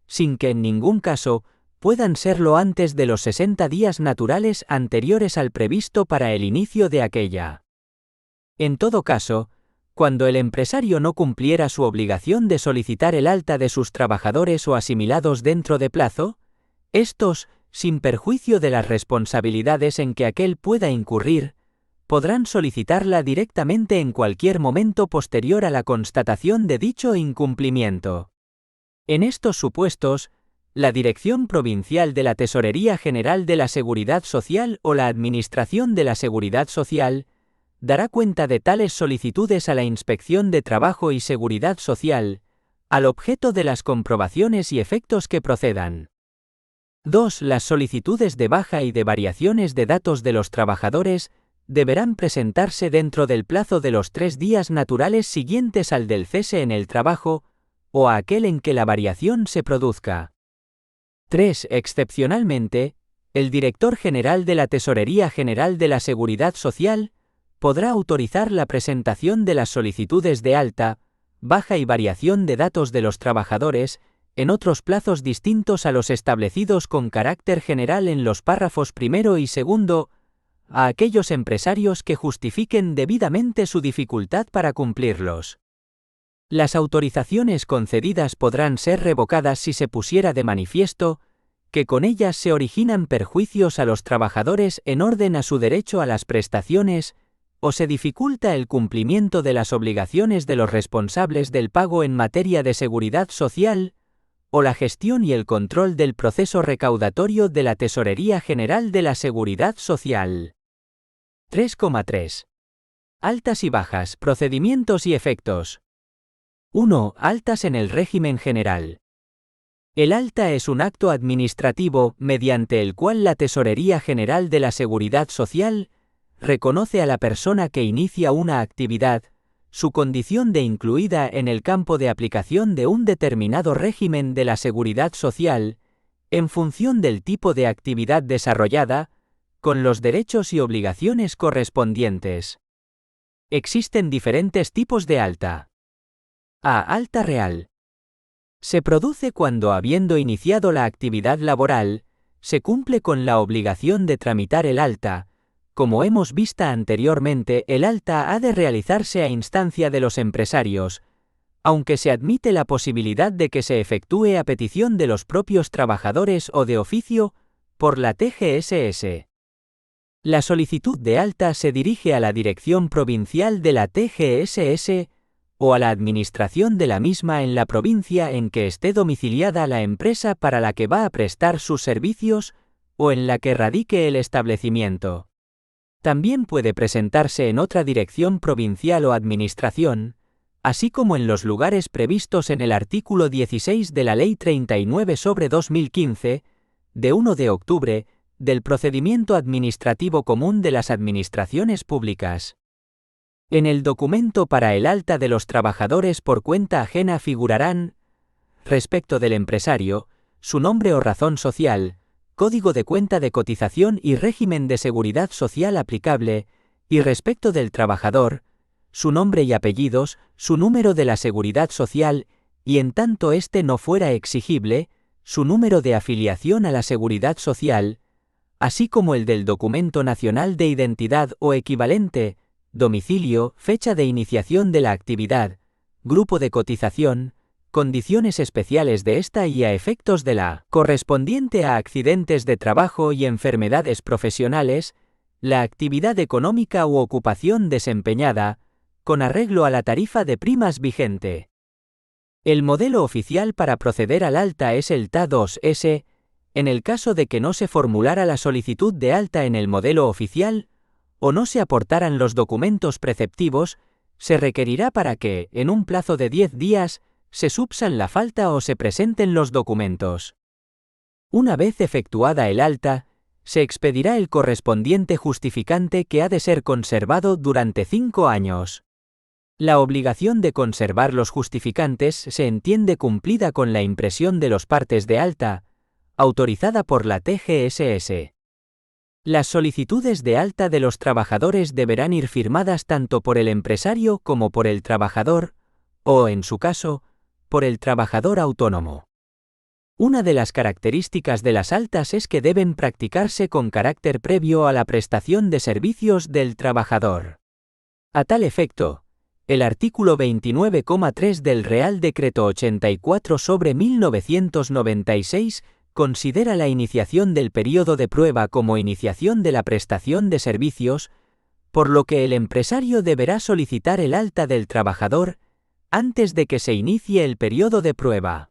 sin que en ningún caso puedan serlo antes de los 60 días naturales anteriores al previsto para el inicio de aquella. En todo caso, cuando el empresario no cumpliera su obligación de solicitar el alta de sus trabajadores o asimilados dentro de plazo, estos, sin perjuicio de las responsabilidades en que aquél pueda incurrir, podrán solicitarla directamente en cualquier momento posterior a la constatación de dicho incumplimiento. En estos supuestos, la Dirección Provincial de la Tesorería General de la Seguridad Social o la Administración de la Seguridad Social dará cuenta de tales solicitudes a la Inspección de Trabajo y Seguridad Social, al objeto de las comprobaciones y efectos que procedan. 2. Las solicitudes de baja y de variaciones de datos de los trabajadores deberán presentarse dentro del plazo de los 3 días naturales siguientes al del cese en el trabajo o a aquel en que la variación se produzca. 3. Excepcionalmente, el Director General de la Tesorería General de la Seguridad Social podrá autorizar la presentación de las solicitudes de alta, baja y variación de datos de los trabajadores en otros plazos distintos a los establecidos con carácter general en los párrafos primero y segundo, a aquellos empresarios que justifiquen debidamente su dificultad para cumplirlos. Las autorizaciones concedidas podrán ser revocadas si se pusiera de manifiesto que con ellas se originan perjuicios a los trabajadores en orden a su derecho a las prestaciones, o se dificulta el cumplimiento de las obligaciones de los responsables del pago en materia de seguridad social, o la gestión y el control del proceso recaudatorio de la Tesorería General de la Seguridad Social. 3,3. Altas y bajas, procedimientos y efectos. 1. Altas en el régimen general. El alta es un acto administrativo mediante el cual la Tesorería General de la Seguridad Social reconoce a la persona que inicia una actividad su condición de incluida en el campo de aplicación de un determinado régimen de la seguridad social, en función del tipo de actividad desarrollada, con los derechos y obligaciones correspondientes. Existen diferentes tipos de alta. A. Alta real. Se produce cuando, habiendo iniciado la actividad laboral, se cumple con la obligación de tramitar el alta. Como hemos visto anteriormente, el alta ha de realizarse a instancia de los empresarios, aunque se admite la posibilidad de que se efectúe a petición de los propios trabajadores o de oficio, por la TGSS. La solicitud de alta se dirige a la Dirección Provincial de la TGSS o a la administración de la misma en la provincia en que esté domiciliada la empresa para la que va a prestar sus servicios o en la que radique el establecimiento. También puede presentarse en otra dirección provincial o administración, así como en los lugares previstos en el artículo 16 de la Ley 39/2015, de 1 de octubre, del Procedimiento Administrativo Común de las Administraciones Públicas. En el documento para el alta de los trabajadores por cuenta ajena figurarán, respecto del empresario, su nombre o razón social, código de cuenta de cotización y régimen de seguridad social aplicable, y respecto del trabajador, su nombre y apellidos, su número de la seguridad social, y en tanto éste no fuera exigible, su número de afiliación a la seguridad social, así como el del documento nacional de identidad o equivalente, domicilio, fecha de iniciación de la actividad, grupo de cotización, condiciones especiales de esta y a efectos de la correspondiente a accidentes de trabajo y enfermedades profesionales, la actividad económica u ocupación desempeñada, con arreglo a la tarifa de primas vigente. El modelo oficial para proceder al alta es el TA2S, en el caso de que no se formulara la solicitud de alta en el modelo oficial, o no se aportaran los documentos preceptivos, se requerirá para que, en un plazo de 10 días, se subsan la falta o se presenten los documentos. Una vez efectuada el alta, se expedirá el correspondiente justificante que ha de ser conservado durante 5 años. La obligación de conservar los justificantes se entiende cumplida con la impresión de los partes de alta, autorizada por la TGSS. Las solicitudes de alta de los trabajadores deberán ir firmadas tanto por el empresario como por el trabajador, o, en su caso, por el trabajador autónomo. Una de las características de las altas es que deben practicarse con carácter previo a la prestación de servicios del trabajador. A tal efecto, el artículo 29,3 del Real Decreto 84/1996 considera la iniciación del período de prueba como iniciación de la prestación de servicios, por lo que el empresario deberá solicitar el alta del trabajador antes de que se inicie el período de prueba.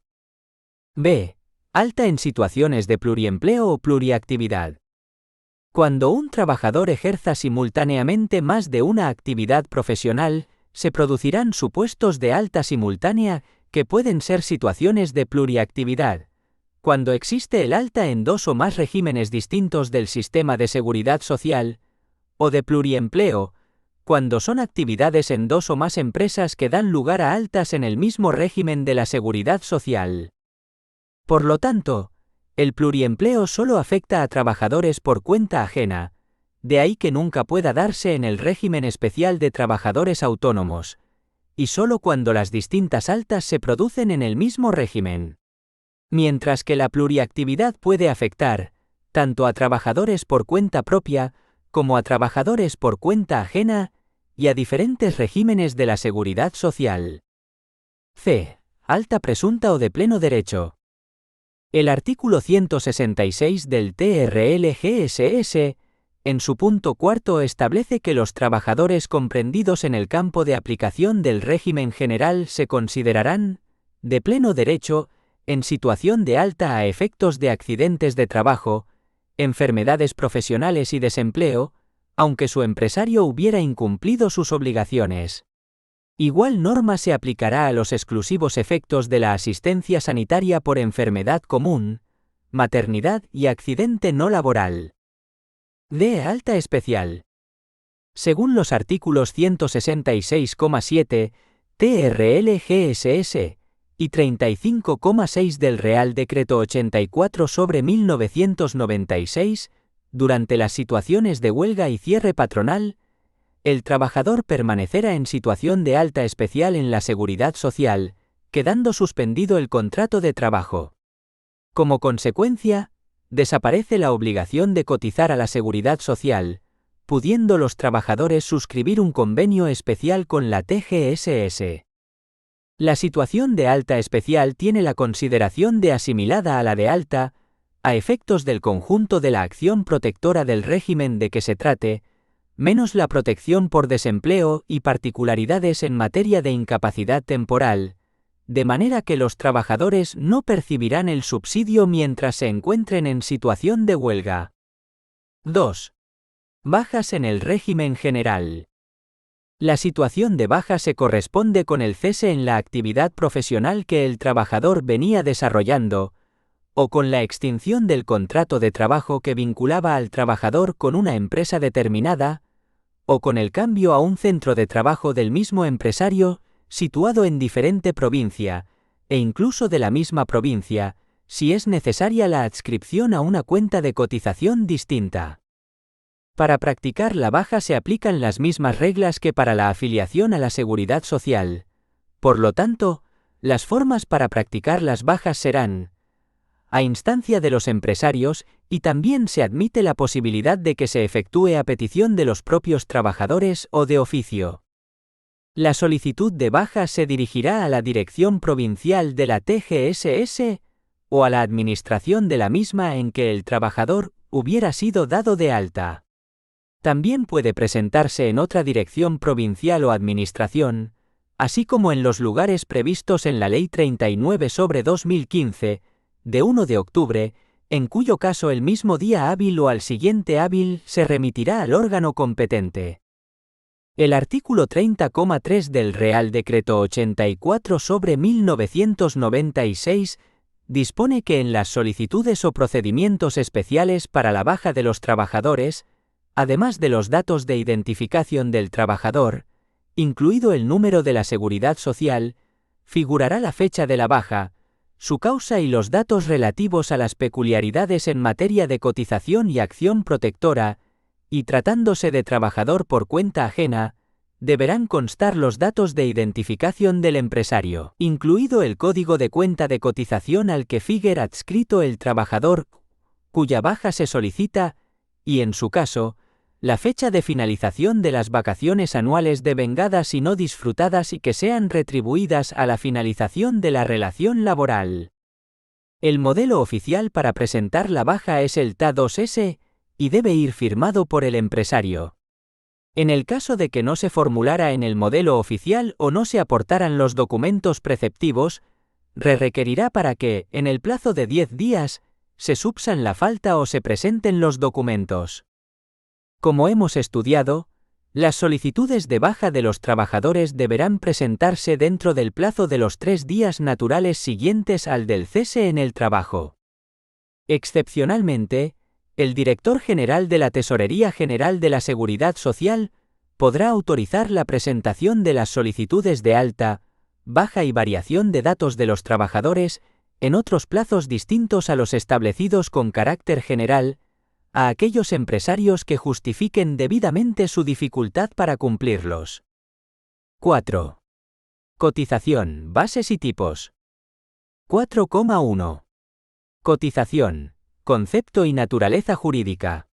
B. Alta en situaciones de pluriempleo o pluriactividad. Cuando un trabajador ejerza simultáneamente más de una actividad profesional, se producirán supuestos de alta simultánea que pueden ser situaciones de pluriactividad, cuando existe el alta en 2 o más regímenes distintos del sistema de seguridad social, o de pluriempleo, cuando son actividades en 2 o más empresas que dan lugar a altas en el mismo régimen de la seguridad social. Por lo tanto, el pluriempleo solo afecta a trabajadores por cuenta ajena, de ahí que nunca pueda darse en el régimen especial de trabajadores autónomos, y solo cuando las distintas altas se producen en el mismo régimen. Mientras que la pluriactividad puede afectar, tanto a trabajadores por cuenta propia, como a trabajadores por cuenta ajena, y a diferentes regímenes de la seguridad social. C. Alta presunta o de pleno derecho. El artículo 166 del TRL-GSS, en su punto cuarto, establece que los trabajadores comprendidos en el campo de aplicación del régimen general se considerarán, de pleno derecho, en situación de alta a efectos de accidentes de trabajo, enfermedades profesionales y desempleo, aunque su empresario hubiera incumplido sus obligaciones. Igual norma se aplicará a los exclusivos efectos de la asistencia sanitaria por enfermedad común, maternidad y accidente no laboral. D. Alta especial. Según los artículos 166,7 TRL-GSS y 35,6 del Real Decreto 84/1996, durante las situaciones de huelga y cierre patronal, el trabajador permanecerá en situación de alta especial en la Seguridad Social, quedando suspendido el contrato de trabajo. Como consecuencia, desaparece la obligación de cotizar a la Seguridad Social, pudiendo los trabajadores suscribir un convenio especial con la TGSS. La situación de alta especial tiene la consideración de asimilada a la de alta, a efectos del conjunto de la acción protectora del régimen de que se trate, menos la protección por desempleo y particularidades en materia de incapacidad temporal, de manera que los trabajadores no percibirán el subsidio mientras se encuentren en situación de huelga. 2. Bajas en el régimen general. La situación de baja se corresponde con el cese en la actividad profesional que el trabajador venía desarrollando, o con la extinción del contrato de trabajo que vinculaba al trabajador con una empresa determinada, o con el cambio a un centro de trabajo del mismo empresario, situado en diferente provincia, e incluso de la misma provincia, si es necesaria la adscripción a una cuenta de cotización distinta. Para practicar la baja se aplican las mismas reglas que para la afiliación a la Seguridad Social. Por lo tanto, las formas para practicar las bajas serán a instancia de los empresarios, y también se admite la posibilidad de que se efectúe a petición de los propios trabajadores o de oficio. La solicitud de baja se dirigirá a la Dirección Provincial de la TGSS o a la administración de la misma en que el trabajador hubiera sido dado de alta. También puede presentarse en otra dirección provincial o administración, así como en los lugares previstos en la Ley 39/2015, de 1 de octubre, en cuyo caso el mismo día hábil o al siguiente hábil se remitirá al órgano competente. El artículo 30,3 del Real Decreto 84/1996 dispone que en las solicitudes o procedimientos especiales para la baja de los trabajadores, además de los datos de identificación del trabajador, incluido el número de la Seguridad Social, figurará la fecha de la baja, su causa y los datos relativos a las peculiaridades en materia de cotización y acción protectora, y tratándose de trabajador por cuenta ajena, deberán constar los datos de identificación del empresario, incluido el código de cuenta de cotización al que figure adscrito el trabajador cuya baja se solicita, y en su caso, la fecha de finalización de las vacaciones anuales devengadas y no disfrutadas y que sean retribuidas a la finalización de la relación laboral. El modelo oficial para presentar la baja es el TA2S, y debe ir firmado por el empresario. En el caso de que no se formulara en el modelo oficial o no se aportaran los documentos preceptivos, requerirá para que, en el plazo de 10 días, se subsan la falta o se presenten los documentos. Como hemos estudiado, las solicitudes de baja de los trabajadores deberán presentarse dentro del plazo de los 3 días naturales siguientes al del cese en el trabajo. Excepcionalmente, el Director General de la Tesorería General de la Seguridad Social podrá autorizar la presentación de las solicitudes de alta, baja y variación de datos de los trabajadores en otros plazos distintos a los establecidos con carácter general, a aquellos empresarios que justifiquen debidamente su dificultad para cumplirlos. 4. Cotización, bases y tipos. 4,1. Cotización, concepto y naturaleza jurídica.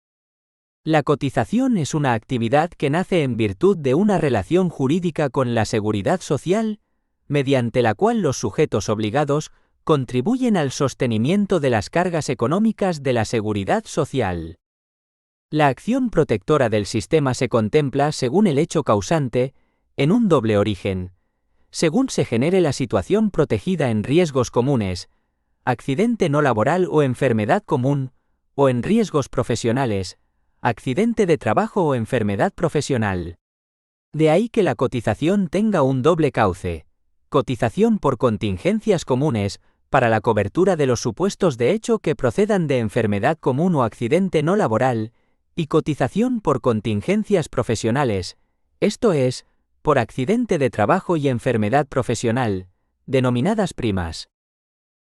La cotización es una actividad que nace en virtud de una relación jurídica con la Seguridad Social, mediante la cual los sujetos obligados contribuyen al sostenimiento de las cargas económicas de la Seguridad Social. La acción protectora del sistema se contempla según el hecho causante, en un doble origen, según se genere la situación protegida en riesgos comunes, accidente no laboral o enfermedad común, o en riesgos profesionales, accidente de trabajo o enfermedad profesional. De ahí que la cotización tenga un doble cauce: cotización por contingencias comunes, para la cobertura de los supuestos de hecho que procedan de enfermedad común o accidente no laboral, y cotización por contingencias profesionales, esto es, por accidente de trabajo y enfermedad profesional, denominadas primas.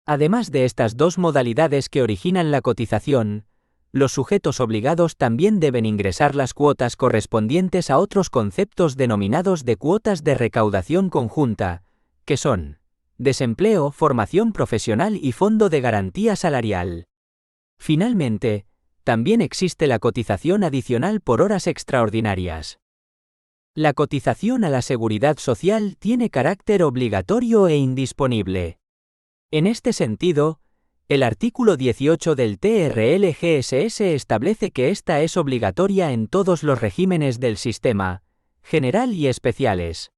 Además de estas dos modalidades que originan la cotización, los sujetos obligados también deben ingresar las cuotas correspondientes a otros conceptos denominados de cuotas de recaudación conjunta, que son desempleo, formación profesional y fondo de garantía salarial. Finalmente, también existe la cotización adicional por horas extraordinarias. La cotización a la seguridad social tiene carácter obligatorio e indisponible. En este sentido, el artículo 18 del TRL-GSS establece que esta es obligatoria en todos los regímenes del sistema, general y especiales.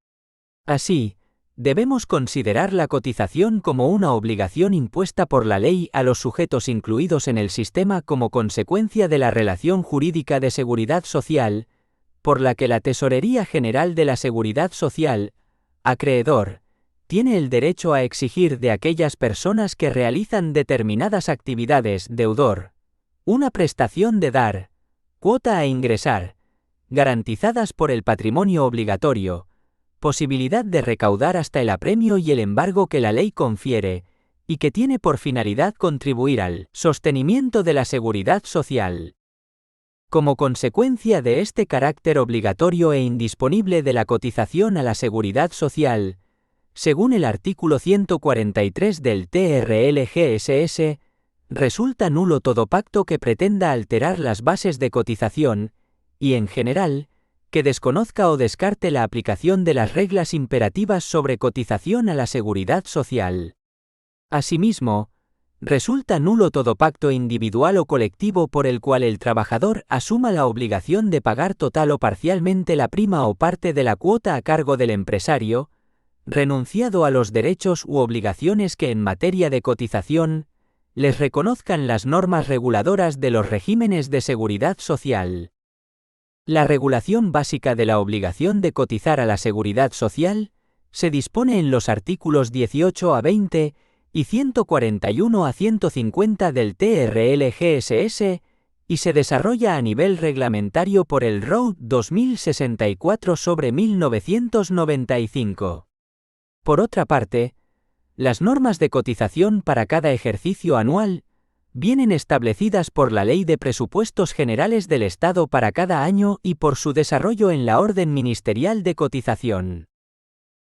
Así, debemos considerar la cotización como una obligación impuesta por la ley a los sujetos incluidos en el sistema como consecuencia de la relación jurídica de seguridad social, por la que la Tesorería General de la Seguridad Social, acreedor, tiene el derecho a exigir de aquellas personas que realizan determinadas actividades, deudor, una prestación de dar, cuota a ingresar, garantizadas por el patrimonio obligatorio, posibilidad de recaudar hasta el apremio y el embargo que la ley confiere, y que tiene por finalidad contribuir al sostenimiento de la seguridad social. Como consecuencia de este carácter obligatorio e indisponible de la cotización a la seguridad social, según el artículo 143 del TRL-GSS, resulta nulo todo pacto que pretenda alterar las bases de cotización, y en general, que desconozca o descarte la aplicación de las reglas imperativas sobre cotización a la seguridad social. Asimismo, resulta nulo todo pacto individual o colectivo por el cual el trabajador asuma la obligación de pagar total o parcialmente la prima o parte de la cuota a cargo del empresario, renunciado a los derechos u obligaciones que en materia de cotización les reconozcan las normas reguladoras de los regímenes de seguridad social. La regulación básica de la obligación de cotizar a la seguridad social se dispone en los artículos 18 a 20 y 141 a 150 del TRL-GSS y se desarrolla a nivel reglamentario por el ROU 2064/1995. Por otra parte, las normas de cotización para cada ejercicio anual vienen establecidas por la Ley de Presupuestos Generales del Estado para cada año y por su desarrollo en la Orden Ministerial de Cotización.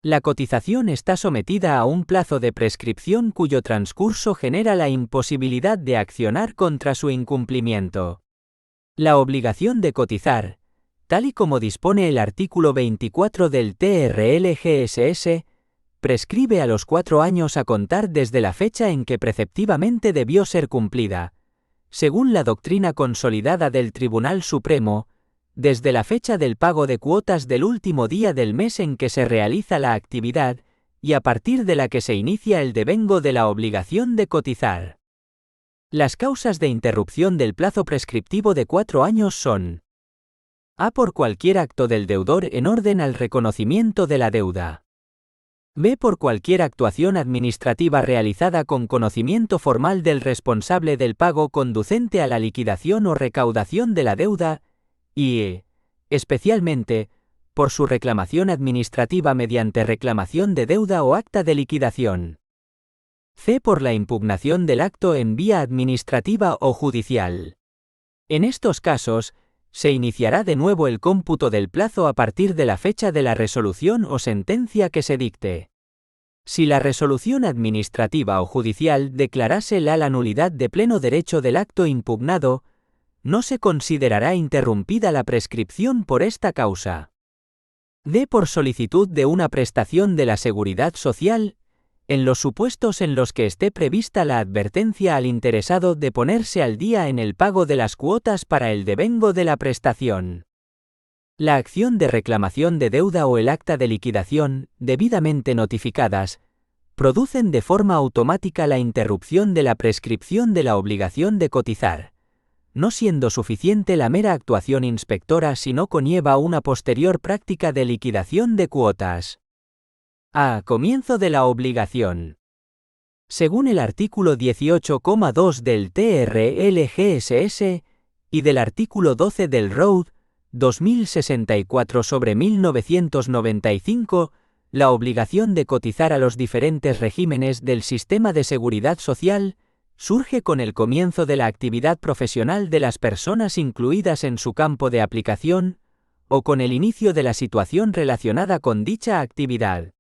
La cotización está sometida a un plazo de prescripción cuyo transcurso genera la imposibilidad de accionar contra su incumplimiento. La obligación de cotizar, tal y como dispone el artículo 24 del TRL-GSS, prescribe a los 4 años a contar desde la fecha en que preceptivamente debió ser cumplida, según la doctrina consolidada del Tribunal Supremo, desde la fecha del pago de cuotas del último día del mes en que se realiza la actividad y a partir de la que se inicia el devengo de la obligación de cotizar. Las causas de interrupción del plazo prescriptivo de 4 años son: a. Por cualquier acto del deudor en orden al reconocimiento de la deuda. B. Por cualquier actuación administrativa realizada con conocimiento formal del responsable del pago conducente a la liquidación o recaudación de la deuda, y especialmente, por su reclamación administrativa mediante reclamación de deuda o acta de liquidación. C. Por la impugnación del acto en vía administrativa o judicial. En estos casos, se iniciará de nuevo el cómputo del plazo a partir de la fecha de la resolución o sentencia que se dicte. Si la resolución administrativa o judicial declarase la nulidad de pleno derecho del acto impugnado, no se considerará interrumpida la prescripción por esta causa. D. Por solicitud de una prestación de la seguridad social, en los supuestos en los que esté prevista la advertencia al interesado de ponerse al día en el pago de las cuotas para el devengo de la prestación. La acción de reclamación de deuda o el acta de liquidación, debidamente notificadas, producen de forma automática la interrupción de la prescripción de la obligación de cotizar, no siendo suficiente la mera actuación inspectora si no conlleva una posterior práctica de liquidación de cuotas. A. Comienzo de la obligación. Según el artículo 18,2 del TRL-GSS y del artículo 12 del ROU 2064/1995, la obligación de cotizar a los diferentes regímenes del sistema de seguridad social surge con el comienzo de la actividad profesional de las personas incluidas en su campo de aplicación, o con el inicio de la situación relacionada con dicha actividad.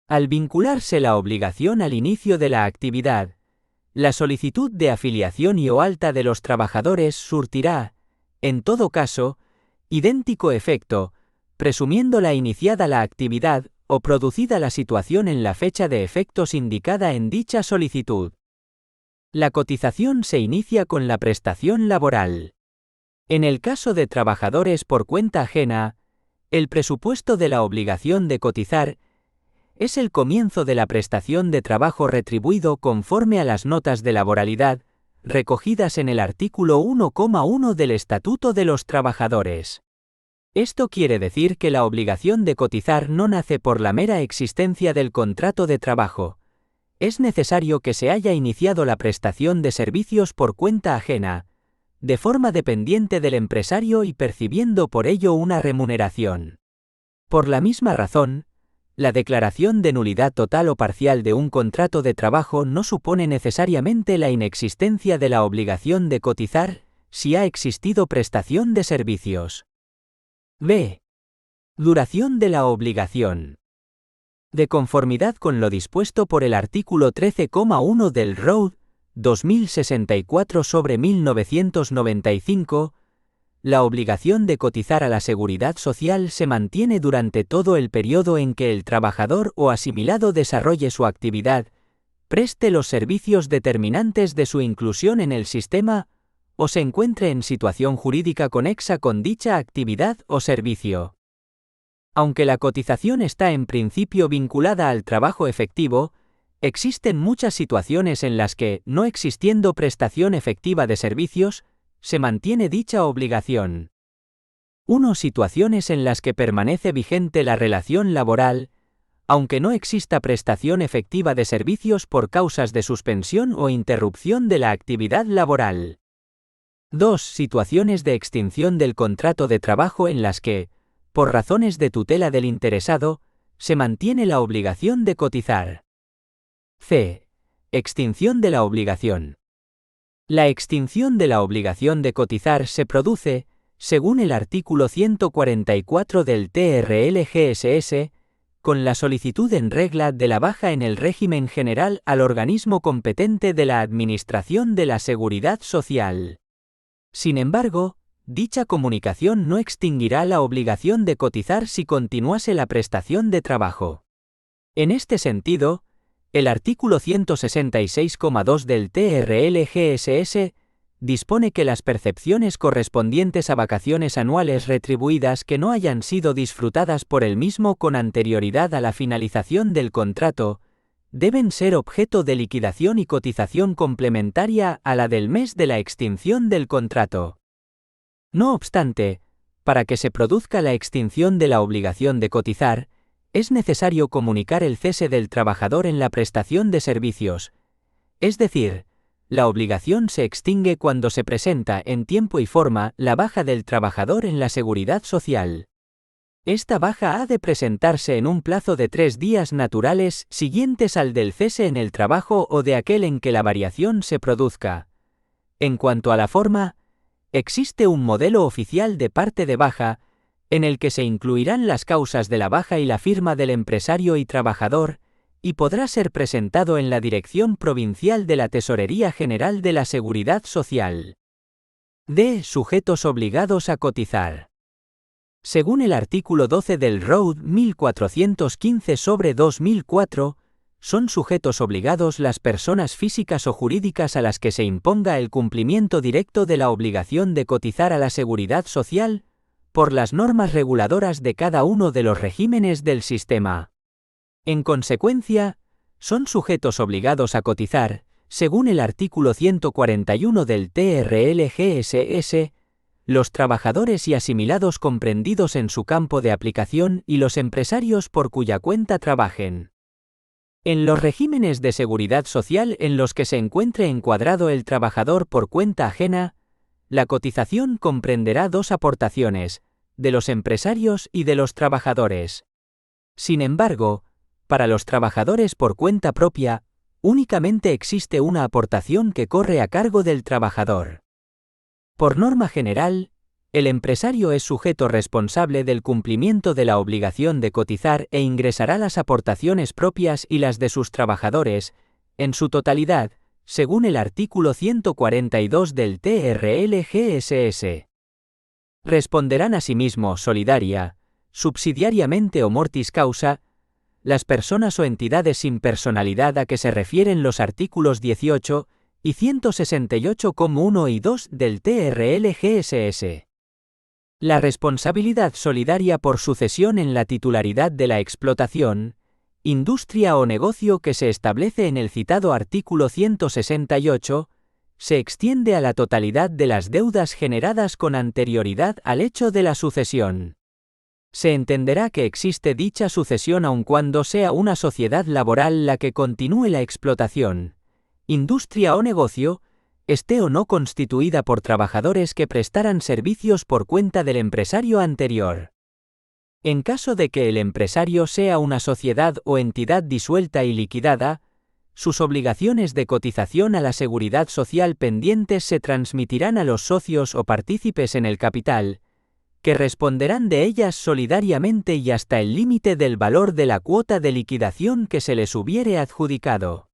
Al vincularse la obligación al inicio de la actividad, la solicitud de afiliación y o alta de los trabajadores surtirá, en todo caso, idéntico efecto, presumiéndola iniciada la actividad o producida la situación en la fecha de efectos indicada en dicha solicitud. La cotización se inicia con la prestación laboral. En el caso de trabajadores por cuenta ajena, el presupuesto de la obligación de cotizar es el comienzo de la prestación de trabajo retribuido conforme a las notas de laboralidad, recogidas en el artículo 1,1 del Estatuto de los Trabajadores. Esto quiere decir que la obligación de cotizar no nace por la mera existencia del contrato de trabajo. Es necesario que se haya iniciado la prestación de servicios por cuenta ajena, de forma dependiente del empresario y percibiendo por ello una remuneración. Por la misma razón, la declaración de nulidad total o parcial de un contrato de trabajo no supone necesariamente la inexistencia de la obligación de cotizar, si ha existido prestación de servicios. B. Duración de la obligación. De conformidad con lo dispuesto por el artículo 13,1 del ROD 2064/1995, la obligación de cotizar a la Seguridad Social se mantiene durante todo el periodo en que el trabajador o asimilado desarrolle su actividad, preste los servicios determinantes de su inclusión en el sistema o se encuentre en situación jurídica conexa con dicha actividad o servicio. Aunque la cotización está en principio vinculada al trabajo efectivo, existen muchas situaciones en las que, no existiendo prestación efectiva de servicios, se mantiene dicha obligación. 1. Situaciones en las que permanece vigente la relación laboral, aunque no exista prestación efectiva de servicios por causas de suspensión o interrupción de la actividad laboral. 2. Situaciones de extinción del contrato de trabajo en las que, por razones de tutela del interesado, se mantiene la obligación de cotizar. C. Extinción de la obligación. La extinción de la obligación de cotizar se produce, según el artículo 144 del TRL-GSS, con la solicitud en regla de la baja en el régimen general al organismo competente de la Administración de la Seguridad Social. Sin embargo, dicha comunicación no extinguirá la obligación de cotizar si continuase la prestación de trabajo. En este sentido, el artículo 166,2 del TRL-GSS dispone que las percepciones correspondientes a vacaciones anuales retribuidas que no hayan sido disfrutadas por el mismo con anterioridad a la finalización del contrato, deben ser objeto de liquidación y cotización complementaria a la del mes de la extinción del contrato. No obstante, para que se produzca la extinción de la obligación de cotizar, es necesario comunicar el cese del trabajador en la prestación de servicios, es decir, la obligación se extingue cuando se presenta en tiempo y forma la baja del trabajador en la Seguridad Social. Esta baja ha de presentarse en un plazo de 3 días naturales siguientes al del cese en el trabajo o de aquel en que la variación se produzca. En cuanto a la forma, existe un modelo oficial de parte de baja, en el que se incluirán las causas de la baja y la firma del empresario y trabajador, y podrá ser presentado en la Dirección Provincial de la Tesorería General de la Seguridad Social. D. Sujetos obligados a cotizar. Según el artículo 12 del ROD 1415/2004, son sujetos obligados las personas físicas o jurídicas a las que se imponga el cumplimiento directo de la obligación de cotizar a la Seguridad Social, por las normas reguladoras de cada uno de los regímenes del sistema. En consecuencia, son sujetos obligados a cotizar, según el artículo 141 del TRL-GSS, los trabajadores y asimilados comprendidos en su campo de aplicación y los empresarios por cuya cuenta trabajen. En los regímenes de seguridad social en los que se encuentre encuadrado el trabajador por cuenta ajena, la cotización comprenderá 2 aportaciones, de los empresarios y de los trabajadores. Sin embargo, para los trabajadores por cuenta propia, Únicamente existe una aportación que corre a cargo del trabajador. Por norma general, el empresario es sujeto responsable del cumplimiento de la obligación de cotizar e ingresará las aportaciones propias y las de sus trabajadores, en su totalidad, según el artículo 142 del TRL-GSS. Responderán asimismo solidaria, subsidiariamente o mortis causa, las personas o entidades sin personalidad a que se refieren los artículos 18 y 168,1 y 2 del TRL-GSS. La responsabilidad solidaria por sucesión en la titularidad de la explotación, industria o negocio que se establece en el citado artículo 168, se extiende a la totalidad de las deudas generadas con anterioridad al hecho de la sucesión. Se entenderá que existe dicha sucesión aun cuando sea una sociedad laboral la que continúe la explotación, industria o negocio, esté o no constituida por trabajadores que prestaran servicios por cuenta del empresario anterior. En caso de que el empresario sea una sociedad o entidad disuelta y liquidada, sus obligaciones de cotización a la seguridad social pendientes se transmitirán a los socios o partícipes en el capital, que responderán de ellas solidariamente y hasta el límite del valor de la cuota de liquidación que se les hubiere adjudicado.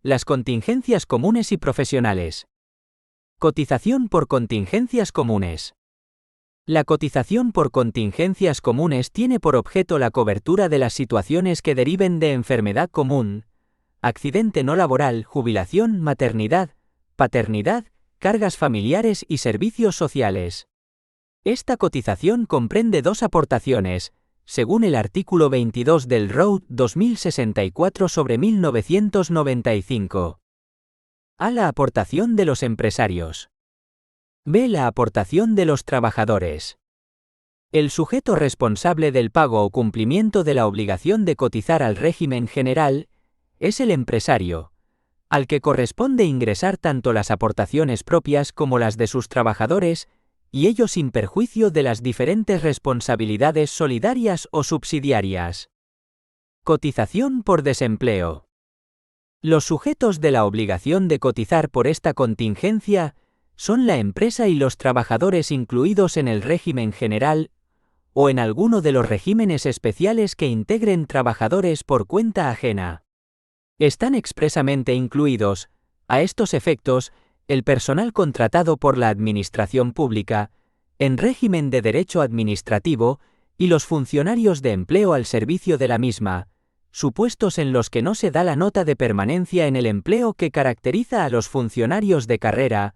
Las contingencias comunes y profesionales. Cotización por contingencias comunes. La cotización por contingencias comunes tiene por objeto la cobertura de las situaciones que deriven de enfermedad común, accidente no laboral, jubilación, maternidad, paternidad, cargas familiares y servicios sociales. Esta cotización comprende dos aportaciones, según el artículo 22 del ROUD 2064/1995. A. La aportación de los empresarios. B. La aportación de los trabajadores. El sujeto responsable del pago o cumplimiento de la obligación de cotizar al régimen general es el empresario, al que corresponde ingresar tanto las aportaciones propias como las de sus trabajadores, y ello sin perjuicio de las diferentes responsabilidades solidarias o subsidiarias. Cotización por desempleo. Los sujetos de la obligación de cotizar por esta contingencia son la empresa y los trabajadores incluidos en el régimen general o en alguno de los regímenes especiales que integren trabajadores por cuenta ajena. Están expresamente incluidos, a estos efectos, el personal contratado por la Administración Pública, en régimen de derecho administrativo, y los funcionarios de empleo al servicio de la misma, supuestos en los que no se da la nota de permanencia en el empleo que caracteriza a los funcionarios de carrera,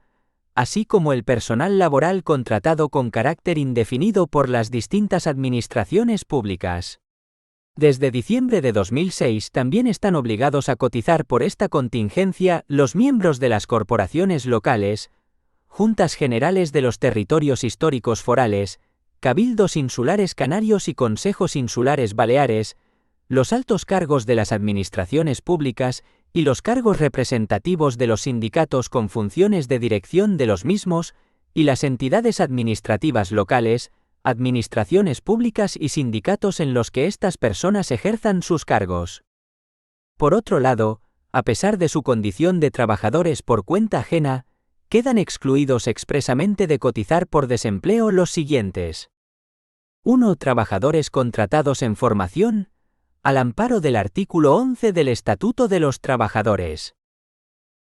así como el personal laboral contratado con carácter indefinido por las distintas administraciones públicas. Desde diciembre de 2006 también están obligados a cotizar por esta contingencia los miembros de las corporaciones locales, juntas generales de los territorios históricos forales, cabildos insulares canarios y consejos insulares baleares, los altos cargos de las administraciones públicas y los cargos representativos de los sindicatos con funciones de dirección de los mismos, y las entidades administrativas locales, administraciones públicas y sindicatos en los que estas personas ejerzan sus cargos. Por otro lado, a pesar de su condición de trabajadores por cuenta ajena, quedan excluidos expresamente de cotizar por desempleo los siguientes. 1. Trabajadores contratados en formación, al amparo del artículo 11 del Estatuto de los Trabajadores.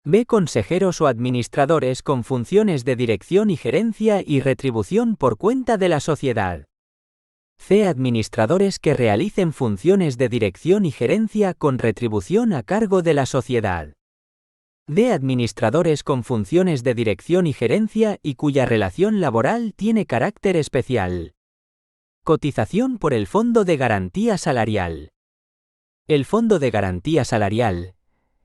B. Consejeros o administradores con funciones de dirección y gerencia y retribución por cuenta de la sociedad. C. Administradores que realicen funciones de dirección y gerencia con retribución a cargo de la sociedad. D. Administradores con funciones de dirección y gerencia y cuya relación laboral tiene carácter especial. Cotización por el Fondo de Garantía Salarial. El Fondo de Garantía Salarial,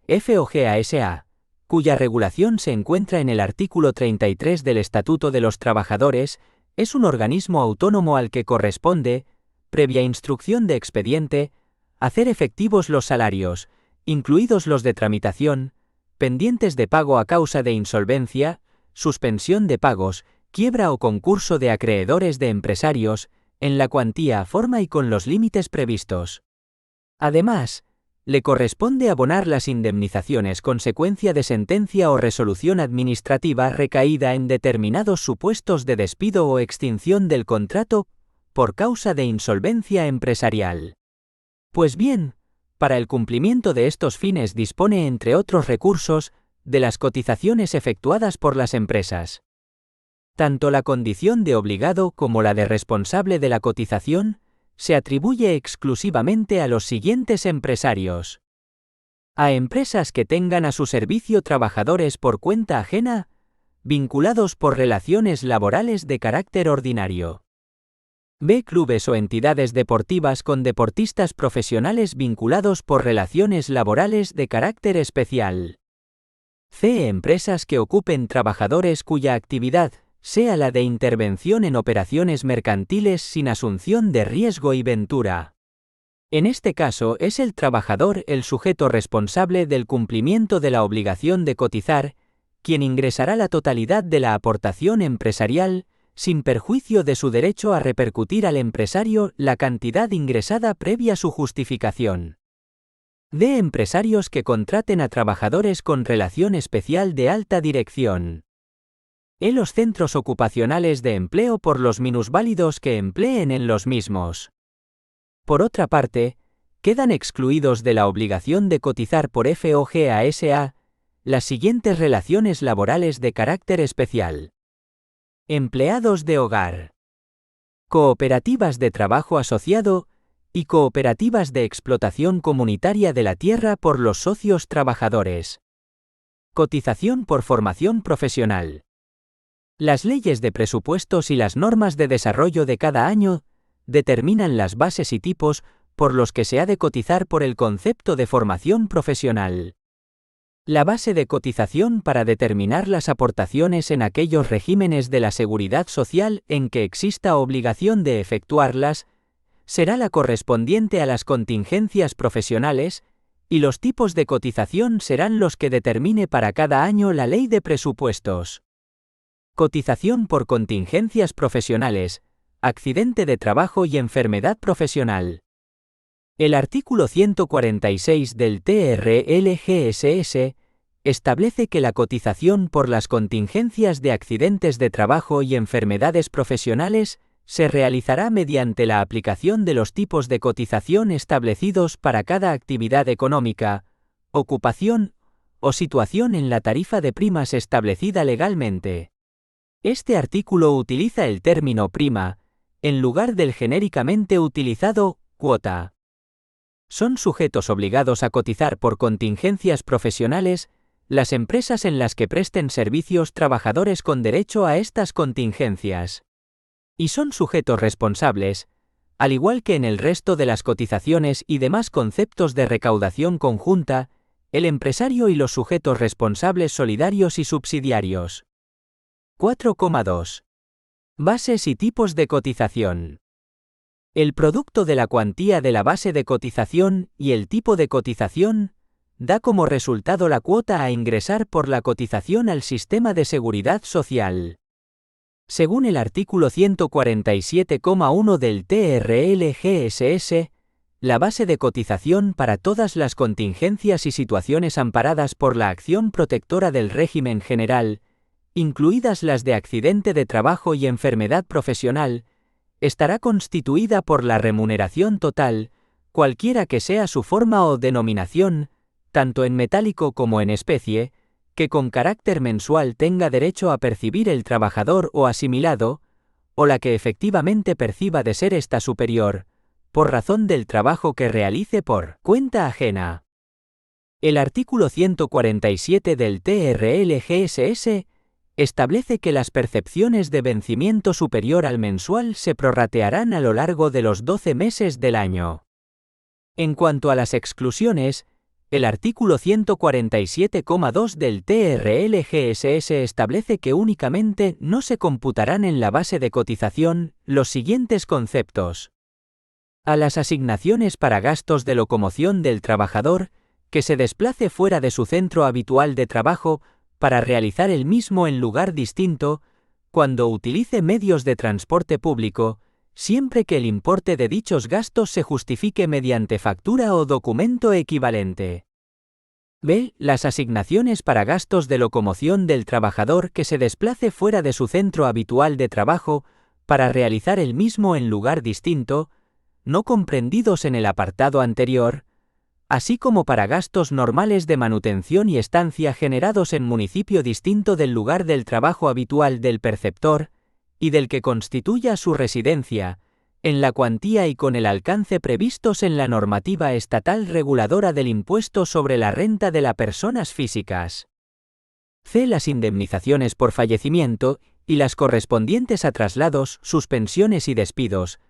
FOGA-SA, cuya regulación se encuentra en el artículo 33 del Estatuto de los Trabajadores, es un organismo autónomo al que corresponde, previa instrucción de expediente, hacer efectivos los salarios, incluidos los de tramitación, pendientes de pago a causa de insolvencia, suspensión de pagos, quiebra o concurso de acreedores de empresarios, en la cuantía, forma y con los límites previstos. Además, le corresponde abonar las indemnizaciones consecuencia de sentencia o resolución administrativa recaída en determinados supuestos de despido o extinción del contrato por causa de insolvencia empresarial. Pues bien, para el cumplimiento de estos fines dispone, entre otros recursos, de las cotizaciones efectuadas por las empresas. Tanto la condición de obligado como la de responsable de la cotización se atribuye exclusivamente a los siguientes empresarios: a empresas que tengan a su servicio trabajadores por cuenta ajena, vinculados por relaciones laborales de carácter ordinario. B. Clubes o entidades deportivas con deportistas profesionales vinculados por relaciones laborales de carácter especial. C. Empresas que ocupen trabajadores cuya actividad sea la de intervención en operaciones mercantiles sin asunción de riesgo y ventura. En este caso es el trabajador el sujeto responsable del cumplimiento de la obligación de cotizar, quien ingresará la totalidad de la aportación empresarial, sin perjuicio de su derecho a repercutir al empresario la cantidad ingresada previa su justificación. D. Empresarios que contraten a trabajadores con relación especial de alta dirección. E. Los centros ocupacionales de empleo por los minusválidos que empleen en los mismos. Por otra parte, quedan excluidos de la obligación de cotizar por FOG a SA las siguientes relaciones laborales de carácter especial: empleados de hogar, cooperativas de trabajo asociado y cooperativas de explotación comunitaria de la tierra por los socios trabajadores. Cotización por formación profesional. Las leyes de presupuestos y las normas de desarrollo de cada año determinan las bases y tipos por los que se ha de cotizar por el concepto de formación profesional. La base de cotización para determinar las aportaciones en aquellos regímenes de la seguridad social en que exista obligación de efectuarlas será la correspondiente a las contingencias profesionales, y los tipos de cotización serán los que determine para cada año la ley de presupuestos. Cotización por contingencias profesionales, accidente de trabajo y enfermedad profesional. El artículo 146 del TRLGSS establece que la cotización por las contingencias de accidentes de trabajo y enfermedades profesionales se realizará mediante la aplicación de los tipos de cotización establecidos para cada actividad económica, ocupación o situación en la tarifa de primas establecida legalmente. Este artículo utiliza el término prima, en lugar del genéricamente utilizado cuota. Son sujetos obligados a cotizar por contingencias profesionales las empresas en las que presten servicios trabajadores con derecho a estas contingencias. Y son sujetos responsables, al igual que en el resto de las cotizaciones y demás conceptos de recaudación conjunta, el empresario y los sujetos responsables solidarios y subsidiarios. 4,2. Bases y tipos de cotización. El producto de la cuantía de la base de cotización y el tipo de cotización da como resultado la cuota a ingresar por la cotización al sistema de seguridad social. Según el artículo 147,1 del TRLGSS, la base de cotización para todas las contingencias y situaciones amparadas por la acción protectora del régimen general, incluidas las de accidente de trabajo y enfermedad profesional, estará constituida por la remuneración total, cualquiera que sea su forma o denominación, tanto en metálico como en especie, que con carácter mensual tenga derecho a percibir el trabajador o asimilado, o la que efectivamente perciba de ser esta superior, por razón del trabajo que realice por cuenta ajena. El artículo 147 del TRLGSS establece que las percepciones de vencimiento superior al mensual se prorratearán a lo largo de los 12 meses del año. En cuanto a las exclusiones, el artículo 147,2 del TRLGSS establece que únicamente no se computarán en la base de cotización los siguientes conceptos: a las asignaciones para gastos de locomoción del trabajador, que se desplace fuera de su centro habitual de trabajo para realizar el mismo en lugar distinto, cuando utilice medios de transporte público, siempre que el importe de dichos gastos se justifique mediante factura o documento equivalente. B. Las asignaciones para gastos de locomoción del trabajador que se desplace fuera de su centro habitual de trabajo para realizar el mismo en lugar distinto, no comprendidos en el apartado anterior, así como para gastos normales de manutención y estancia generados en municipio distinto del lugar del trabajo habitual del perceptor y del que constituya su residencia, en la cuantía y con el alcance previstos en la normativa estatal reguladora del impuesto sobre la renta de las personas físicas. C. Las indemnizaciones por fallecimiento y las correspondientes a traslados, suspensiones y despidos.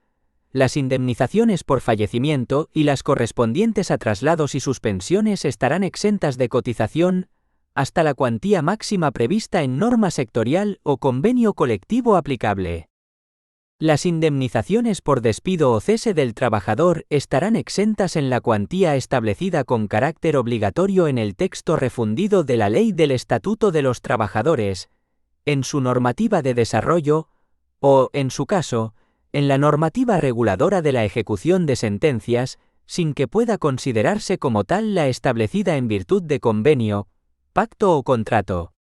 Las indemnizaciones por fallecimiento y las correspondientes a traslados y suspensiones estarán exentas de cotización hasta la cuantía máxima prevista en norma sectorial o convenio colectivo aplicable. Las indemnizaciones por despido o cese del trabajador estarán exentas en la cuantía establecida con carácter obligatorio en el texto refundido de la Ley del Estatuto de los Trabajadores, en su normativa de desarrollo, o, en su caso, en la normativa reguladora de la ejecución de sentencias, sin que pueda considerarse como tal la establecida en virtud de convenio, pacto o contrato.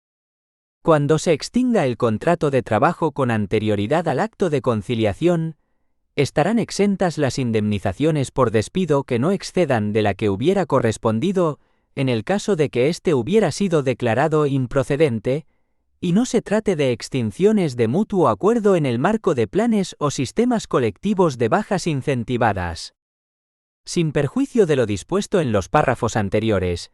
Cuando se extinga el contrato de trabajo con anterioridad al acto de conciliación, estarán exentas las indemnizaciones por despido que no excedan de la que hubiera correspondido en el caso de que éste hubiera sido declarado improcedente, y no se trate de extinciones de mutuo acuerdo en el marco de planes o sistemas colectivos de bajas incentivadas. Sin perjuicio de lo dispuesto en los párrafos anteriores,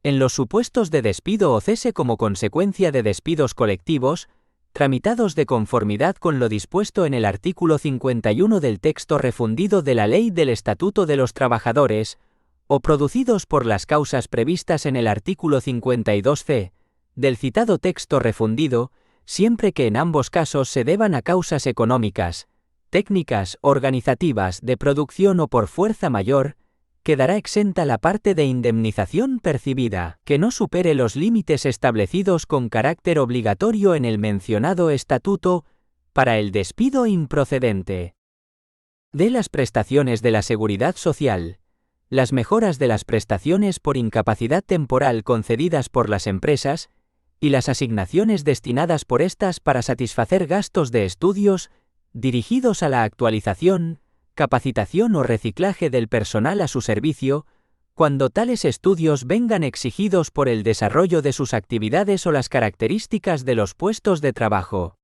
en los supuestos de despido o cese como consecuencia de despidos colectivos, tramitados de conformidad con lo dispuesto en el artículo 51 del texto refundido de la Ley del Estatuto de los Trabajadores, o producidos por las causas previstas en el artículo 52c, del citado texto refundido, siempre que en ambos casos se deban a causas económicas, técnicas, organizativas, de producción o por fuerza mayor, quedará exenta la parte de indemnización percibida, que no supere los límites establecidos con carácter obligatorio en el mencionado estatuto, para el despido improcedente. De las prestaciones de la Seguridad Social, las mejoras de las prestaciones por incapacidad temporal concedidas por las empresas, y las asignaciones destinadas por estas para satisfacer gastos de estudios, dirigidos a la actualización, capacitación o reciclaje del personal a su servicio, cuando tales estudios vengan exigidos por el desarrollo de sus actividades o las características de los puestos de trabajo.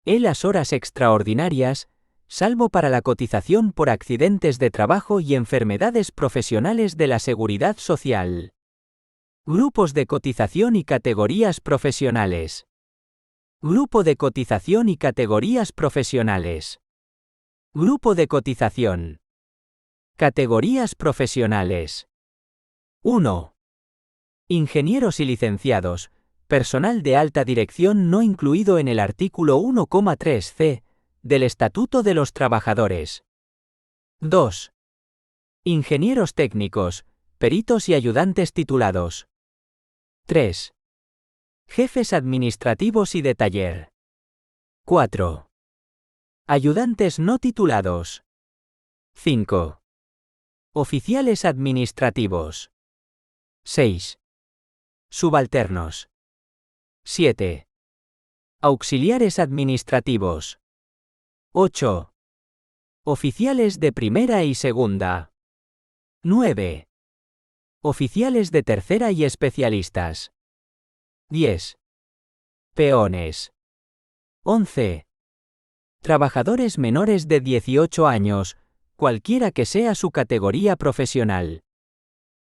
Las horas extraordinarias, salvo para la cotización por accidentes de trabajo y enfermedades profesionales de la Seguridad Social. Grupos de cotización y categorías profesionales. Grupo de cotización y categorías profesionales. Grupo de cotización. Categorías profesionales. 1. Ingenieros y licenciados, personal de alta dirección no incluido en el artículo 1,3c del Estatuto de los Trabajadores. 2. Ingenieros técnicos, peritos y ayudantes titulados. 3. Jefes administrativos y de taller. 4. Ayudantes no titulados. 5. Oficiales administrativos. 6. Subalternos. 7. Auxiliares administrativos. 8. Oficiales de primera y segunda. 9. Oficiales de tercera y especialistas. 10. Peones. 11. Trabajadores menores de 18 años, cualquiera que sea su categoría profesional.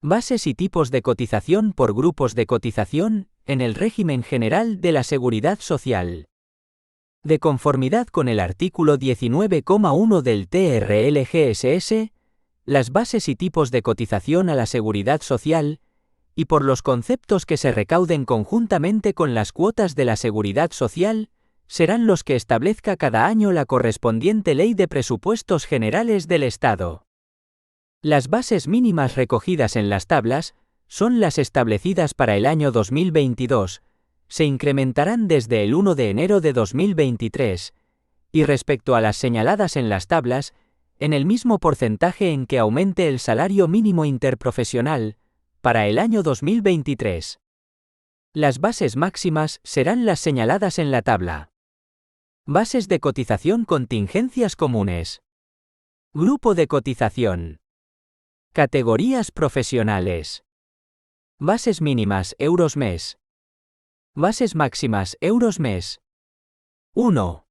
Bases y tipos de cotización por grupos de cotización, en el régimen general de la Seguridad Social. De conformidad con el artículo 19,1 del TRL-GSS, las bases y tipos de cotización a la Seguridad Social, y por los conceptos que se recauden conjuntamente con las cuotas de la Seguridad Social, serán los que establezca cada año la correspondiente Ley de Presupuestos Generales del Estado. Las bases mínimas recogidas en las tablas son las establecidas para el año 2022, se incrementarán desde el 1 de enero de 2023, Y respecto a las señaladas en las tablas, en el mismo porcentaje en que aumente el salario mínimo interprofesional, para el año 2023. Las bases máximas serán las señaladas en la tabla. Bases de cotización contingencias comunes. Grupo de cotización. Categorías profesionales. Bases mínimas euros mes. Bases máximas euros mes. 1.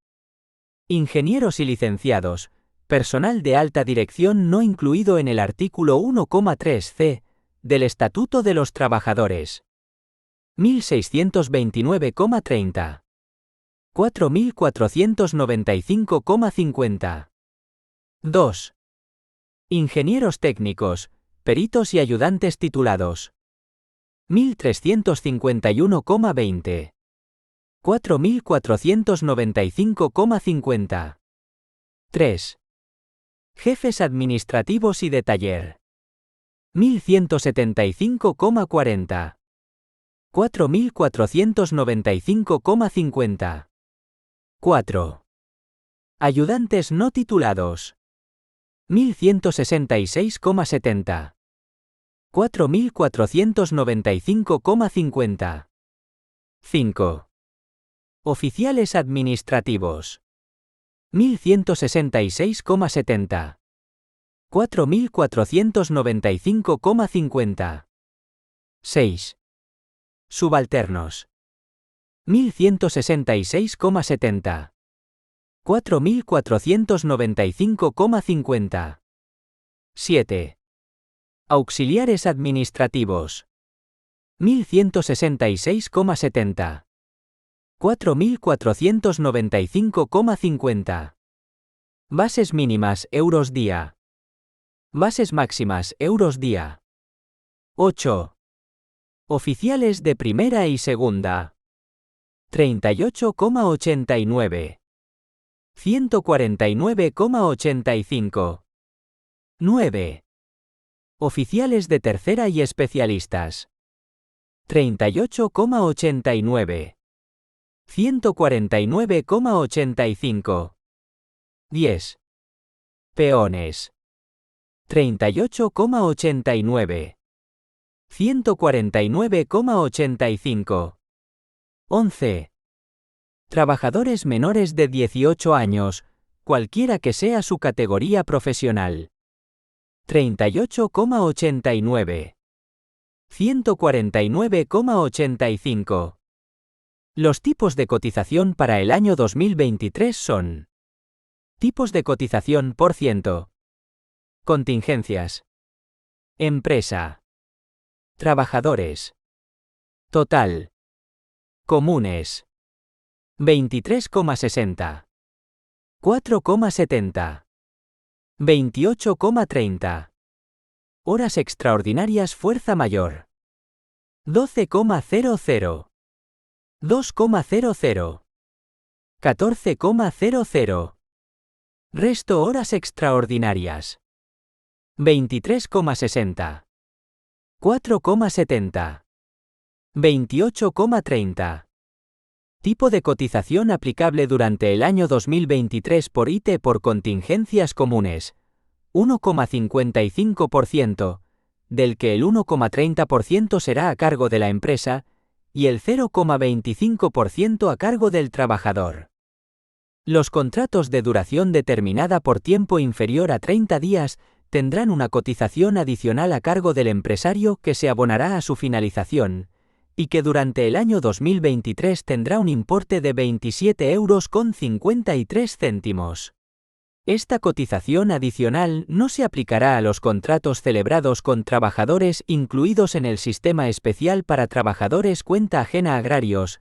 Ingenieros y licenciados, personal de alta dirección no incluido en el artículo 1,3c del Estatuto de los Trabajadores. 1.629,30. 4.495,50. 2. Ingenieros técnicos, peritos y ayudantes titulados. 1.351,20. 4.495,50. 3. Jefes administrativos y de taller. 1.175,40. 4.495,50. 4. Ayudantes no titulados. 1.166,70. 4.495,50. 5. Oficiales administrativos. 1.166,70. 4.495,50. 6. Subalternos. 1.166,70. 4.495,50. 7. Auxiliares administrativos. 1.166,70. 4.495,50. Bases mínimas euros día. Bases máximas euros día. 8. Oficiales de primera y segunda. 38,89. 149,85. 9. Oficiales de tercera y especialistas. 38,89. 149,85. 10. Peones. 38,89. 149,85. 11. Trabajadores menores de 18 años, cualquiera que sea su categoría profesional. 38,89. 149,85. Los tipos de cotización para el año 2023 son: tipos de cotización por ciento. Contingencias. Empresa. Trabajadores. Total. Comunes. 23,60. 4,70. 28,30. Horas extraordinarias fuerza mayor. 12,00. 2,00. 14,00. Resto horas extraordinarias. 23,60. 4,70. 28,30. Tipo de cotización aplicable durante el año 2023 por IT por contingencias comunes. 1,55%, del que el 1,30% será a cargo de la empresa, y el 0,25% a cargo del trabajador. Los contratos de duración determinada por tiempo inferior a 30 días tendrán una cotización adicional a cargo del empresario que se abonará a su finalización, y que durante el año 2023 tendrá un importe de 27,53 €. Esta cotización adicional no se aplicará a los contratos celebrados con trabajadores incluidos en el Sistema Especial para Trabajadores Cuenta Ajena Agrarios,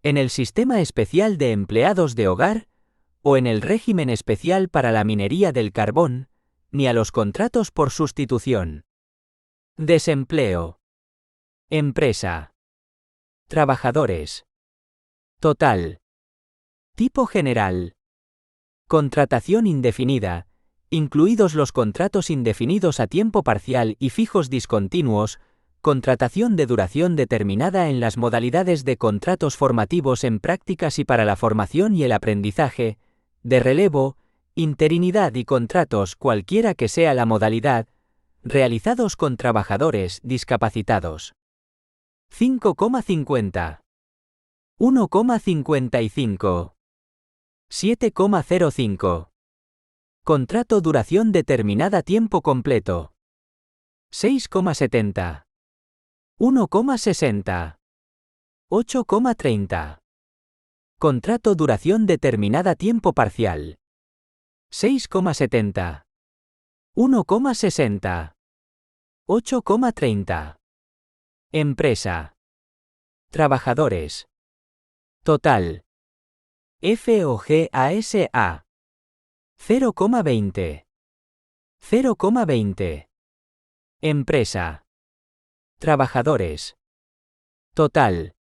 en el Sistema Especial de Empleados de Hogar, o en el Régimen Especial para la Minería del Carbón, ni a los contratos por sustitución. Desempleo. Empresa. Trabajadores. Total. Tipo general. Contratación indefinida, incluidos los contratos indefinidos a tiempo parcial y fijos discontinuos, contratación de duración determinada en las modalidades de contratos formativos en prácticas y para la formación y el aprendizaje, de relevo, interinidad y contratos cualquiera que sea la modalidad, realizados con trabajadores discapacitados. 5,50. 1,55. 7,05. Contrato duración determinada tiempo completo. 6,70. 1,60. 8,30. Contrato duración determinada tiempo parcial. 6,70. 1,60. 8,30. Empresa. Trabajadores. Total. FOGASA. 0,20. 0,20. Empresa. Trabajadores. Total.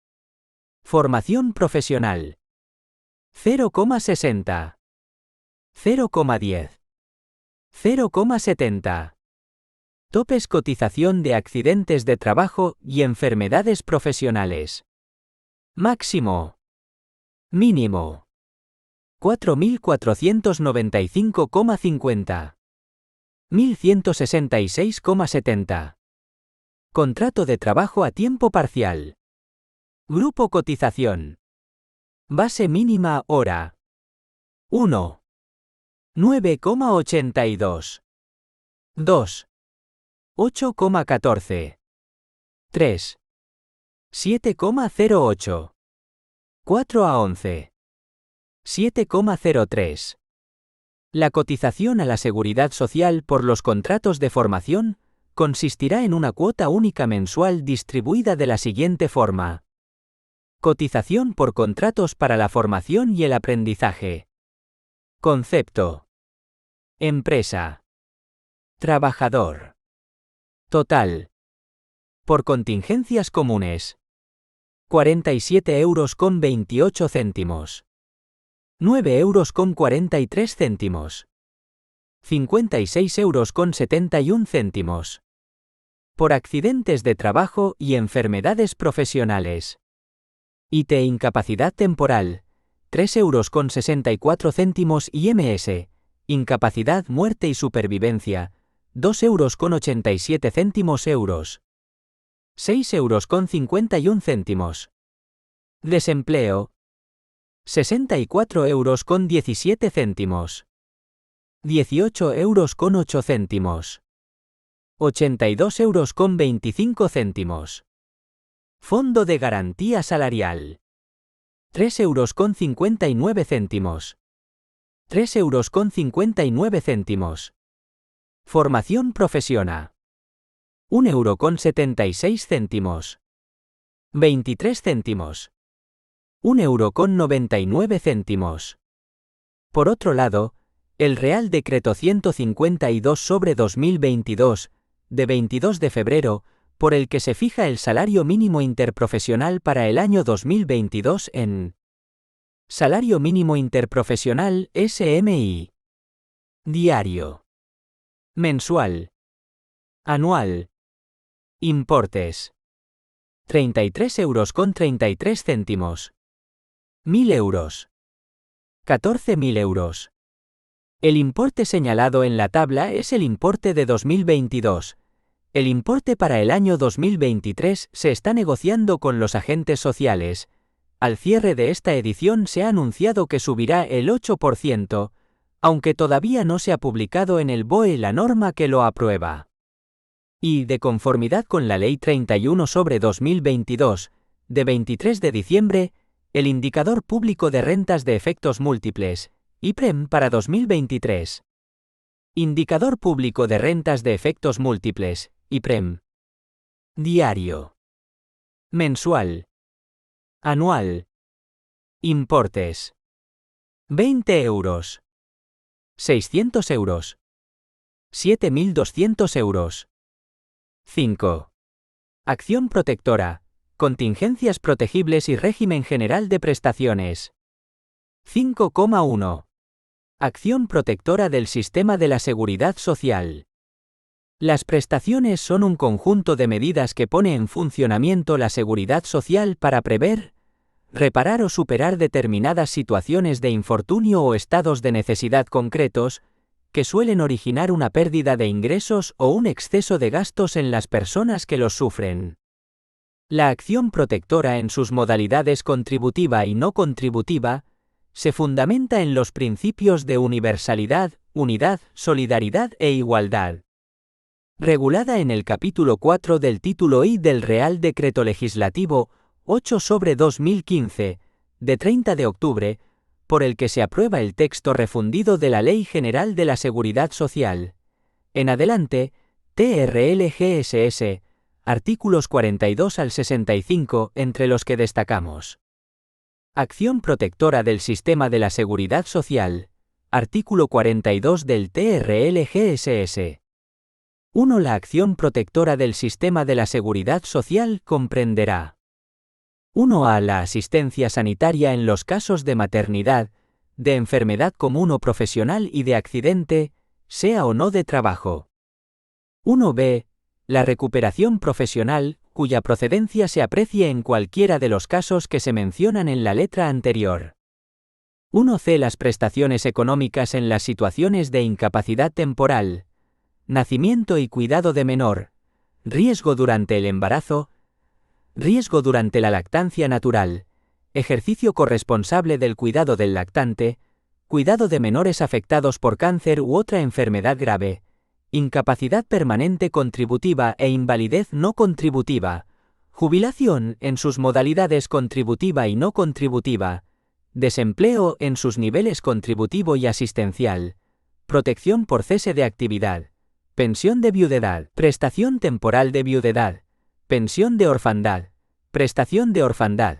Formación profesional. 0,60. 0,10. 0,70. Topes cotización de accidentes de trabajo y enfermedades profesionales. Máximo. Mínimo. 4.495,50. 1.166,70. Contrato de trabajo a tiempo parcial. Grupo cotización. Base mínima hora. 1. 9,82. 2. 8,14. 3. 7,08. 4 a 11. 7,03. La cotización a la Seguridad Social por los contratos de formación consistirá en una cuota única mensual distribuida de la siguiente forma. Cotización por contratos para la formación y el aprendizaje. Concepto. Empresa. Trabajador. Total. Por contingencias comunes. 47,28 €. 9,43 €. 56,71 €. Por accidentes de trabajo y enfermedades profesionales. IT incapacidad temporal, 3,64 € y MS, incapacidad, muerte y supervivencia, 2,87 €. 6,51 €. Desempleo. 64,17 €. 18,08 €. 82,25 €. Fondo de garantía salarial. 3,59 €. 3,59 €. Formación profesional. 1,76 €. 23 céntimos. 1,99 €. Por otro lado, el Real Decreto 152/2022, de 22 de febrero, por el que se fija el salario mínimo interprofesional para el año 2022 en Salario mínimo interprofesional SMI. Diario. Mensual. Anual. Importes. 33,33 €. 1.000 euros. 14.000 euros. El importe señalado en la tabla es el importe de 2022. El importe para el año 2023 se está negociando con los agentes sociales. Al cierre de esta edición se ha anunciado que subirá el 8%, aunque todavía no se ha publicado en el BOE la norma que lo aprueba. Y, de conformidad con la Ley 31/2022, de 23 de diciembre, el Indicador Público de Rentas de Efectos Múltiples, IPREM para 2023. Indicador Público de Rentas de Efectos Múltiples, IPREM. Diario. Mensual. Anual. Importes. 20 euros. 600 euros. 7.200 euros. 5. Acción protectora, contingencias protegibles y régimen general de prestaciones. 5,1. Acción protectora del sistema de la seguridad social. Las prestaciones son un conjunto de medidas que pone en funcionamiento la seguridad social para prever, reparar o superar determinadas situaciones de infortunio o estados de necesidad concretos, que suelen originar una pérdida de ingresos o un exceso de gastos en las personas que los sufren. La acción protectora en sus modalidades contributiva y no contributiva se fundamenta en los principios de universalidad, unidad, solidaridad e igualdad. Regulada en el capítulo 4 del título I del Real Decreto Legislativo 8/2015, de 30 de octubre, por el que se aprueba el texto refundido de la Ley General de la Seguridad Social. En adelante, TRLGSS, artículos 42 al 65, entre los que destacamos. Acción protectora del sistema de la seguridad social, artículo 42 del TRLGSS. 1. La acción protectora del sistema de la seguridad social comprenderá 1. La asistencia sanitaria en los casos de maternidad, de enfermedad común o profesional y de accidente, sea o no de trabajo. 1b. La recuperación profesional, cuya procedencia se aprecie en cualquiera de los casos que se mencionan en la letra anterior. 1c. Las prestaciones económicas en las situaciones de incapacidad temporal, nacimiento y cuidado de menor, riesgo durante el embarazo, riesgo durante la lactancia natural, ejercicio corresponsable del cuidado del lactante, cuidado de menores afectados por cáncer u otra enfermedad grave, incapacidad permanente contributiva e invalidez no contributiva, jubilación en sus modalidades contributiva y no contributiva, desempleo en sus niveles contributivo y asistencial, protección por cese de actividad, pensión de viudedad, prestación temporal de viudedad, pensión de orfandad, prestación de orfandad,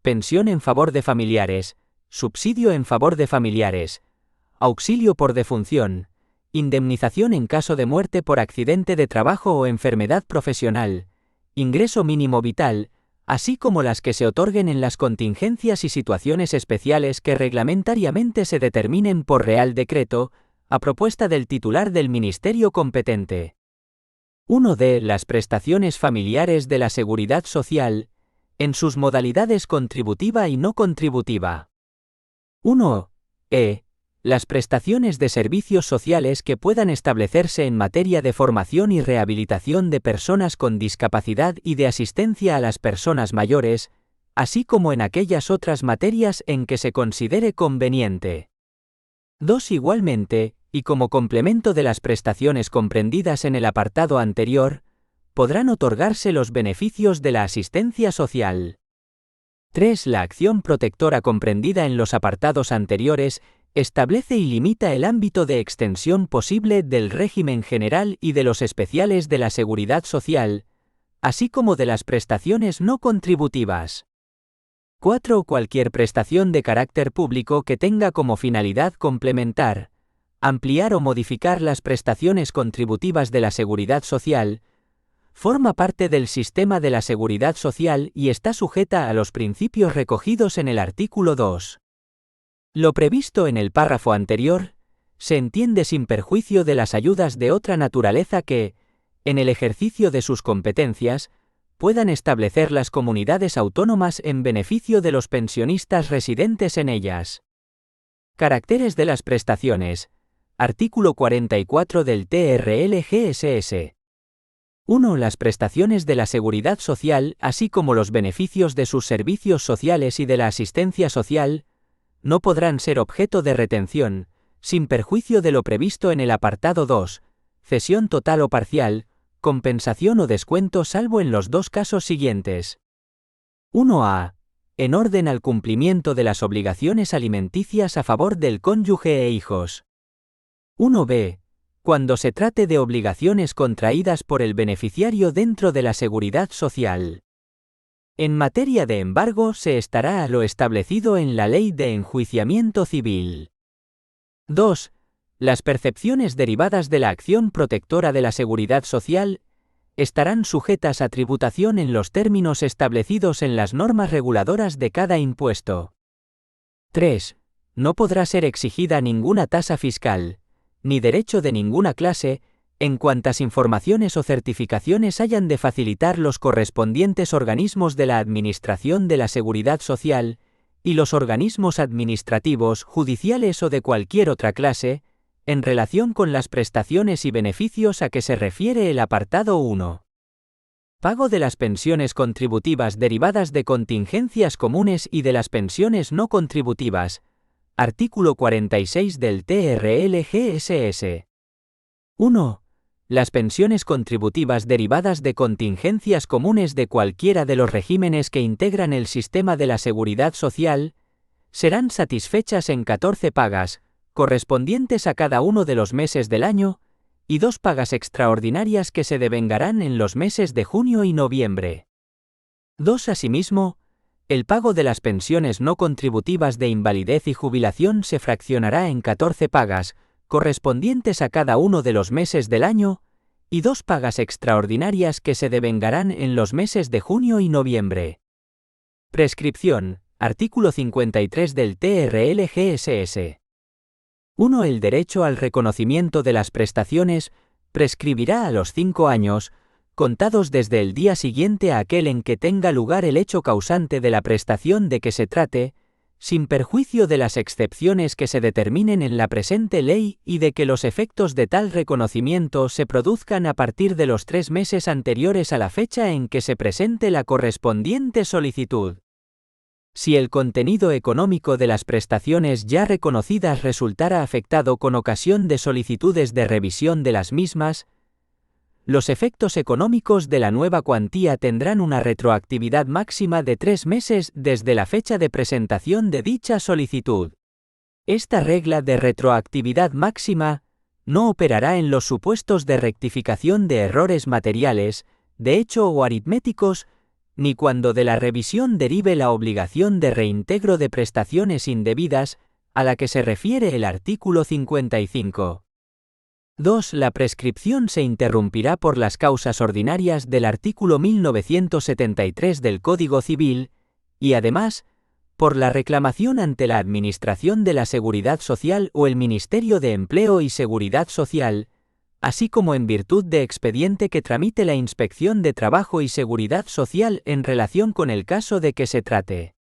pensión en favor de familiares, subsidio en favor de familiares, auxilio por defunción, indemnización en caso de muerte por accidente de trabajo o enfermedad profesional, ingreso mínimo vital, así como las que se otorguen en las contingencias y situaciones especiales que reglamentariamente se determinen por Real Decreto, a propuesta del titular del ministerio competente. 1d. Las prestaciones familiares de la Seguridad Social, en sus modalidades contributiva y no contributiva. 1e. Las prestaciones de servicios sociales que puedan establecerse en materia de formación y rehabilitación de personas con discapacidad y de asistencia a las personas mayores, así como en aquellas otras materias en que se considere conveniente. 2. Igualmente, y como complemento de las prestaciones comprendidas en el apartado anterior, podrán otorgarse los beneficios de la asistencia social. 3. La acción protectora comprendida en los apartados anteriores establece y limita el ámbito de extensión posible del régimen general y de los especiales de la seguridad social, así como de las prestaciones no contributivas. 4. Cualquier prestación de carácter público que tenga como finalidad complementar, ampliar o modificar las prestaciones contributivas de la seguridad social, forma parte del sistema de la seguridad social y está sujeta a los principios recogidos en el artículo 2. Lo previsto en el párrafo anterior, se entiende sin perjuicio de las ayudas de otra naturaleza que, en el ejercicio de sus competencias, puedan establecer las comunidades autónomas en beneficio de los pensionistas residentes en ellas. Caracteres de las prestaciones. Artículo 44 del TRLGSS. 1. Las prestaciones de la seguridad social, así como los beneficios de sus servicios sociales y de la asistencia social, no podrán ser objeto de retención, sin perjuicio de lo previsto en el apartado 2, cesión total o parcial, compensación o descuento salvo en los dos casos siguientes. 1a. En orden al cumplimiento de las obligaciones alimenticias a favor del cónyuge e hijos. 1b. Cuando se trate de obligaciones contraídas por el beneficiario dentro de la seguridad social. En materia de embargo se estará a lo establecido en la Ley de Enjuiciamiento Civil. 2. Las percepciones derivadas de la acción protectora de la seguridad social estarán sujetas a tributación en los términos establecidos en las normas reguladoras de cada impuesto. 3. No podrá ser exigida ninguna tasa fiscal, ni derecho de ninguna clase, en cuantas informaciones o certificaciones hayan de facilitar los correspondientes organismos de la Administración de la Seguridad Social y los organismos administrativos, judiciales o de cualquier otra clase, en relación con las prestaciones y beneficios a que se refiere el apartado 1. Pago de las pensiones contributivas derivadas de contingencias comunes y de las pensiones no contributivas. Artículo 46 del TRL-GSS. 1. Las pensiones contributivas derivadas de contingencias comunes de cualquiera de los regímenes que integran el sistema de la seguridad social serán satisfechas en 14 pagas, correspondientes a cada uno de los meses del año, y 2 pagas extraordinarias que se devengarán en los meses de junio y noviembre. 2. Asimismo, el pago de las pensiones no contributivas de invalidez y jubilación se fraccionará en 14 pagas, correspondientes a cada uno de los meses del año, y 2 pagas extraordinarias que se devengarán en los meses de junio y noviembre. Prescripción. Artículo 53 del TRL-GSS. 1. El derecho al reconocimiento de las prestaciones prescribirá a los 5 años, contados desde el día siguiente a aquel en que tenga lugar el hecho causante de la prestación de que se trate, sin perjuicio de las excepciones que se determinen en la presente ley y de que los efectos de tal reconocimiento se produzcan a partir de los 3 meses anteriores a la fecha en que se presente la correspondiente solicitud. Si el contenido económico de las prestaciones ya reconocidas resultara afectado con ocasión de solicitudes de revisión de las mismas, los efectos económicos de la nueva cuantía tendrán una retroactividad máxima de 3 meses desde la fecha de presentación de dicha solicitud. Esta regla de retroactividad máxima no operará en los supuestos de rectificación de errores materiales, de hecho o aritméticos, ni cuando de la revisión derive la obligación de reintegro de prestaciones indebidas, a la que se refiere el artículo 55. 2. La prescripción se interrumpirá por las causas ordinarias del artículo 1973 del Código Civil, y además, por la reclamación ante la Administración de la Seguridad Social o el Ministerio de Empleo y Seguridad Social, así como en virtud de expediente que tramite la Inspección de Trabajo y Seguridad Social en relación con el caso de que se trate.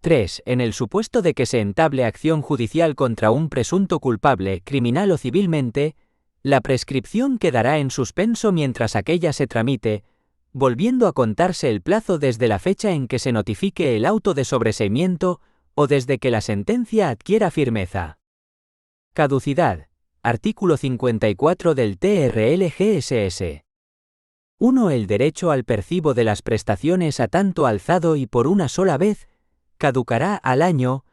3. En el supuesto de que se entable acción judicial contra un presunto culpable, criminal o civilmente, la prescripción quedará en suspenso mientras aquella se tramite, volviendo a contarse el plazo desde la fecha en que se notifique el auto de sobreseimiento o desde que la sentencia adquiera firmeza. Caducidad. Artículo 54 del TRL-GSS. 1. El derecho al percibo de las prestaciones a tanto alzado y por una sola vez caducará al año,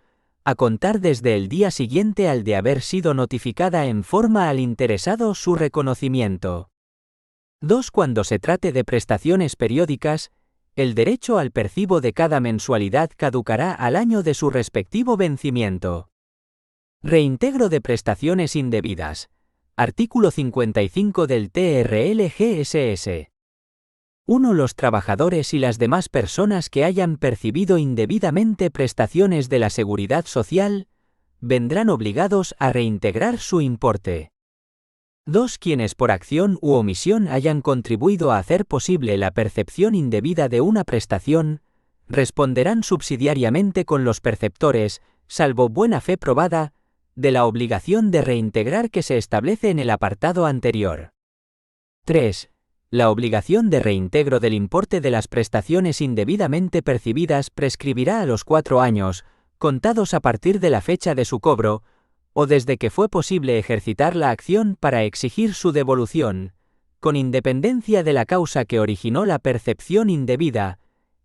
a contar desde el día siguiente al de haber sido notificada en forma al interesado su reconocimiento. 2. Cuando se trate de prestaciones periódicas, el derecho al percibo de cada mensualidad caducará al año de su respectivo vencimiento. Reintegro de prestaciones indebidas. Artículo 55 del TRL-GSS. 1. Los trabajadores y las demás personas que hayan percibido indebidamente prestaciones de la Seguridad Social vendrán obligados a reintegrar su importe. 2. Quienes por acción u omisión hayan contribuido a hacer posible la percepción indebida de una prestación, responderán subsidiariamente con los perceptores, salvo buena fe probada, de la obligación de reintegrar que se establece en el apartado anterior. 3. La obligación de reintegro del importe de las prestaciones indebidamente percibidas prescribirá a los 4 años, contados a partir de la fecha de su cobro, o desde que fue posible ejercitar la acción para exigir su devolución, con independencia de la causa que originó la percepción indebida,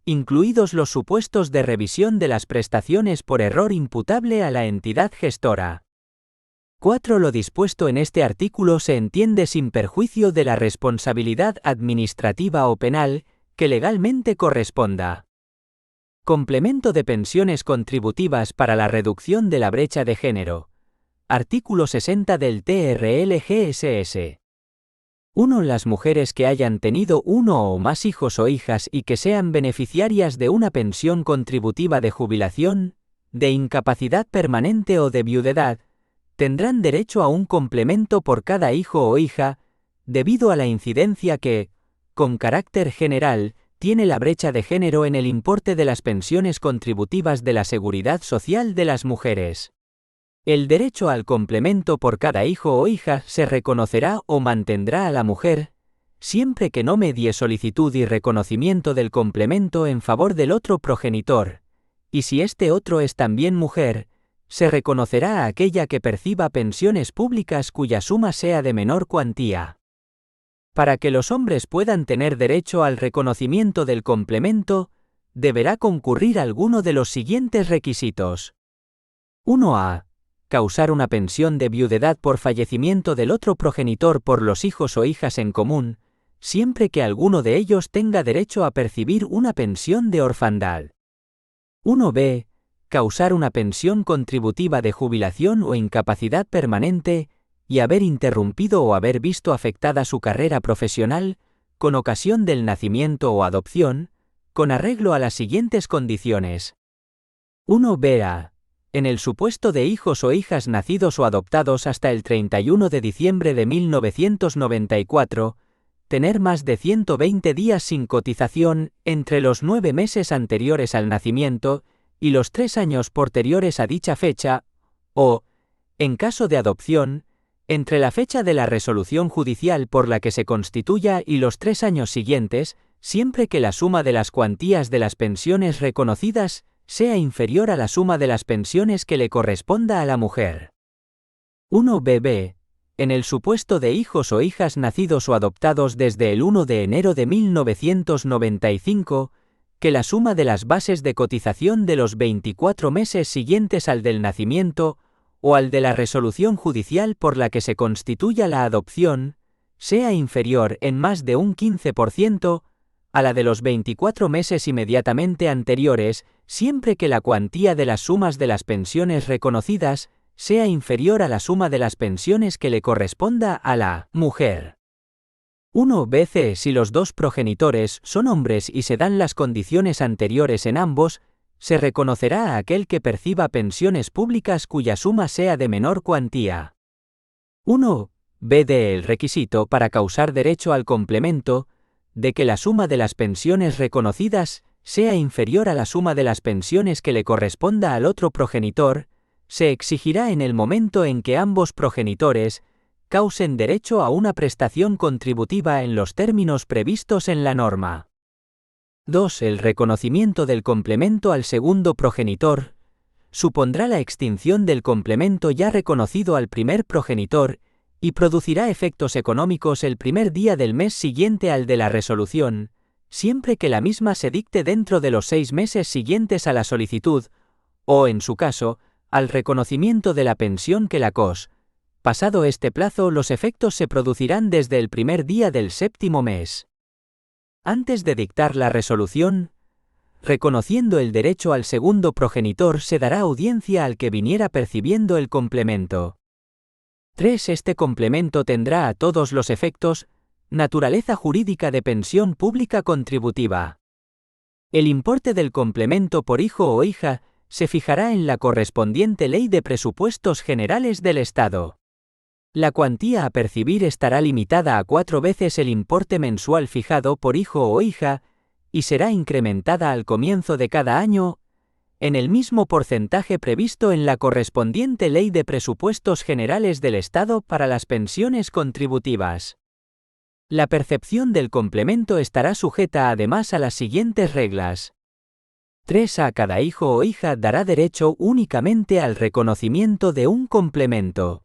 incluidos los supuestos de revisión de las prestaciones por error imputable a la entidad gestora. 4. Lo dispuesto en este artículo se entiende sin perjuicio de la responsabilidad administrativa o penal que legalmente corresponda. Complemento de pensiones contributivas para la reducción de la brecha de género. Artículo 60 del TRL-GSS. 1. Las mujeres que hayan tenido uno o más hijos o hijas y que sean beneficiarias de una pensión contributiva de jubilación, de incapacidad permanente o de viudedad, tendrán derecho a un complemento por cada hijo o hija, debido a la incidencia que, con carácter general, tiene la brecha de género en el importe de las pensiones contributivas de la Seguridad Social de las mujeres. El derecho al complemento por cada hijo o hija se reconocerá o mantendrá a la mujer, siempre que no medie solicitud y reconocimiento del complemento en favor del otro progenitor, y si este otro es también mujer, se reconocerá a aquella que perciba pensiones públicas cuya suma sea de menor cuantía. Para que los hombres puedan tener derecho al reconocimiento del complemento, deberá concurrir alguno de los siguientes requisitos. 1a. Causar una pensión de viudedad por fallecimiento del otro progenitor por los hijos o hijas en común, siempre que alguno de ellos tenga derecho a percibir una pensión de orfandad. 1b. Causar una pensión contributiva de jubilación o incapacidad permanente, y haber interrumpido o haber visto afectada su carrera profesional, con ocasión del nacimiento o adopción, con arreglo a las siguientes condiciones. 1b. En el supuesto de hijos o hijas nacidos o adoptados hasta el 31 de diciembre de 1994, tener más de 120 días sin cotización entre los 9 meses anteriores al nacimiento y los 3 años posteriores a dicha fecha, o, en caso de adopción, entre la fecha de la resolución judicial por la que se constituya y los 3 años siguientes, siempre que la suma de las cuantías de las pensiones reconocidas sea inferior a la suma de las pensiones que le corresponda a la mujer. 1bb. En el supuesto de hijos o hijas nacidos o adoptados desde el 1 de enero de 1995, que la suma de las bases de cotización de los 24 meses siguientes al del nacimiento o al de la resolución judicial por la que se constituya la adopción, sea inferior en más de un 15% a la de los 24 meses inmediatamente anteriores, siempre que la cuantía de las sumas de las pensiones reconocidas sea inferior a la suma de las pensiones que le corresponda a la mujer. 1bc. Si los dos progenitores son hombres y se dan las condiciones anteriores en ambos, se reconocerá a aquel que perciba pensiones públicas cuya suma sea de menor cuantía. 1bd. El requisito para causar derecho al complemento, de que la suma de las pensiones reconocidas sea inferior a la suma de las pensiones que le corresponda al otro progenitor, se exigirá en el momento en que ambos progenitores causen derecho a una prestación contributiva en los términos previstos en la norma. 2. El reconocimiento del complemento al segundo progenitor supondrá la extinción del complemento ya reconocido al primer progenitor y producirá efectos económicos el primer día del mes siguiente al de la resolución, siempre que la misma se dicte dentro de los 6 meses siguientes a la solicitud, o, en su caso, al reconocimiento de la pensión que la COS. Pasado este plazo, los efectos se producirán desde el primer día del 7º mes. Antes de dictar la resolución, reconociendo el derecho al segundo progenitor, se dará audiencia al que viniera percibiendo el complemento. 3. Este complemento tendrá a todos los efectos naturaleza jurídica de pensión pública contributiva. El importe del complemento por hijo o hija se fijará en la correspondiente Ley de Presupuestos Generales del Estado. La cuantía a percibir estará limitada a 4 veces el importe mensual fijado por hijo o hija y será incrementada al comienzo de cada año en el mismo porcentaje previsto en la correspondiente Ley de Presupuestos Generales del Estado para las pensiones contributivas. La percepción del complemento estará sujeta además a las siguientes reglas. 3. A cada hijo o hija dará derecho únicamente al reconocimiento de un complemento.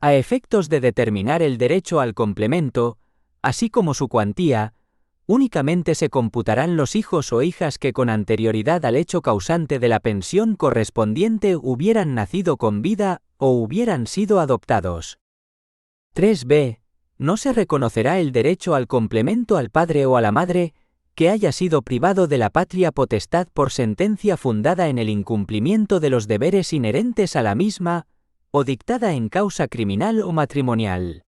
A efectos de determinar el derecho al complemento, así como su cuantía, únicamente se computarán los hijos o hijas que con anterioridad al hecho causante de la pensión correspondiente hubieran nacido con vida o hubieran sido adoptados. 3b. No se reconocerá el derecho al complemento al padre o a la madre que haya sido privado de la patria potestad por sentencia fundada en el incumplimiento de los deberes inherentes a la misma o dictada en causa criminal o matrimonial.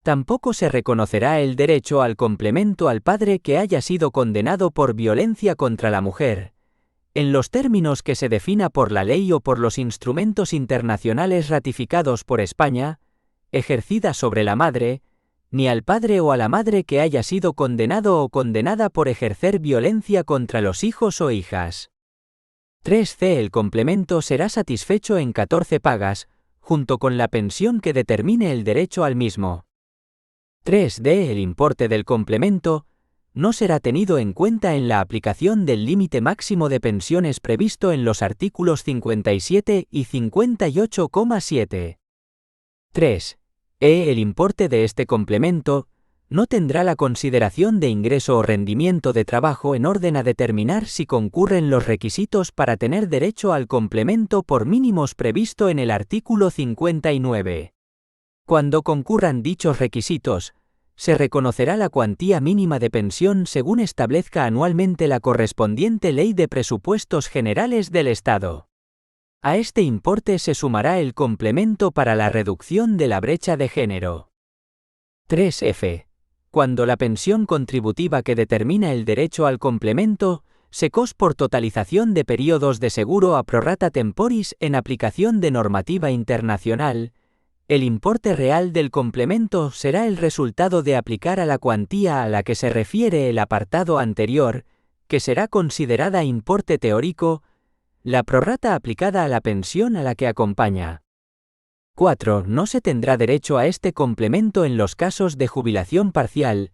Tampoco se reconocerá el derecho al complemento al padre que haya sido condenado por violencia contra la mujer, en los términos que se defina por la ley o por los instrumentos internacionales ratificados por España, ejercida sobre la madre, ni al padre o a la madre que haya sido condenado o condenada por ejercer violencia contra los hijos o hijas. 3c. El complemento será satisfecho en 14 pagas, junto con la pensión que determine el derecho al mismo. 3d. El importe del complemento no será tenido en cuenta en la aplicación del límite máximo de pensiones previsto en los artículos 57 y 58,7. 3. El importe de este complemento no tendrá la consideración de ingreso o rendimiento de trabajo en orden a determinar si concurren los requisitos para tener derecho al complemento por mínimos previsto en el artículo 59. Cuando concurran dichos requisitos, se reconocerá la cuantía mínima de pensión según establezca anualmente la correspondiente Ley de Presupuestos Generales del Estado. A este importe se sumará el complemento para la reducción de la brecha de género. 3f. Cuando la pensión contributiva que determina el derecho al complemento se cos por totalización de periodos de seguro a prorata temporis en aplicación de normativa internacional, el importe real del complemento será el resultado de aplicar a la cuantía a la que se refiere el apartado anterior, que será considerada importe teórico, la prorrata aplicada a la pensión a la que acompaña. 4. No se tendrá derecho a este complemento en los casos de jubilación parcial,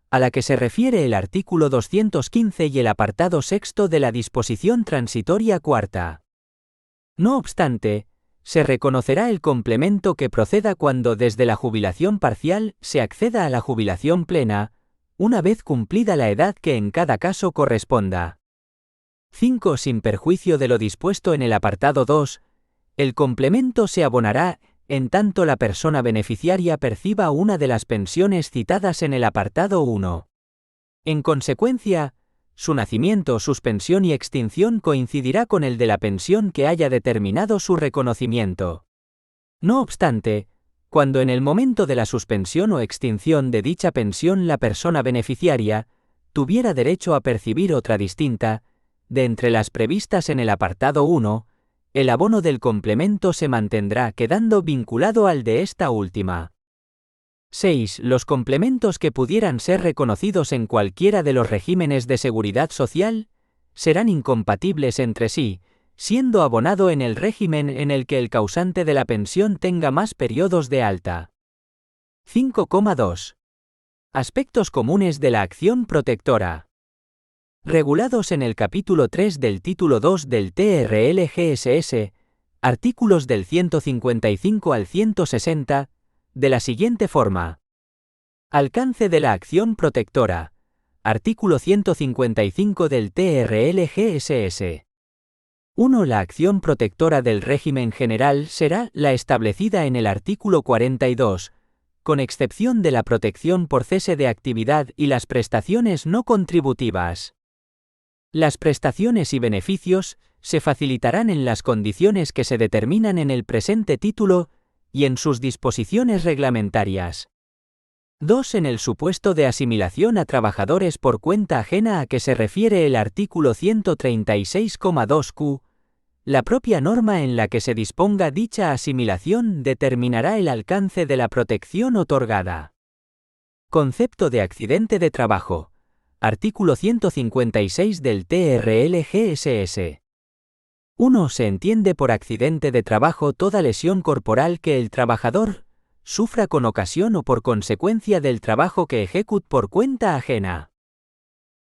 a la que se refiere el artículo 215 y el apartado sexto de la disposición transitoria cuarta. No obstante, se reconocerá el complemento que proceda cuando desde la jubilación parcial se acceda a la jubilación plena, una vez cumplida la edad que en cada caso corresponda. 5. Sin perjuicio de lo dispuesto en el apartado 2, el complemento se abonará en tanto la persona beneficiaria perciba una de las pensiones citadas en el apartado 1. En consecuencia, su nacimiento, suspensión y extinción coincidirá con el de la pensión que haya determinado su reconocimiento. No obstante, cuando en el momento de la suspensión o extinción de dicha pensión la persona beneficiaria tuviera derecho a percibir otra distinta, de entre las previstas en el apartado 1, el abono del complemento se mantendrá quedando vinculado al de esta última. 6. Los complementos que pudieran ser reconocidos en cualquiera de los regímenes de seguridad social serán incompatibles entre sí, siendo abonado en el régimen en el que el causante de la pensión tenga más periodos de alta. 5,2. Aspectos comunes de la acción protectora. Regulados en el capítulo 3 del título 2 del TRL-GSS, artículos del 155 al 160, de la siguiente forma. Alcance de la acción protectora. Artículo 155 del TRL-GSS. 1. La acción protectora del régimen general será la establecida en el artículo 42, con excepción de la protección por cese de actividad y las prestaciones no contributivas. Las prestaciones y beneficios se facilitarán en las condiciones que se determinan en el presente título y en sus disposiciones reglamentarias. 2. En el supuesto de asimilación a trabajadores por cuenta ajena a que se refiere el artículo 136,2q, la propia norma en la que se disponga dicha asimilación determinará el alcance de la protección otorgada. Concepto de accidente de trabajo. Artículo 156 del TRL-GSS. 1. Se entiende por accidente de trabajo toda lesión corporal que el trabajador sufra con ocasión o por consecuencia del trabajo que ejecute por cuenta ajena.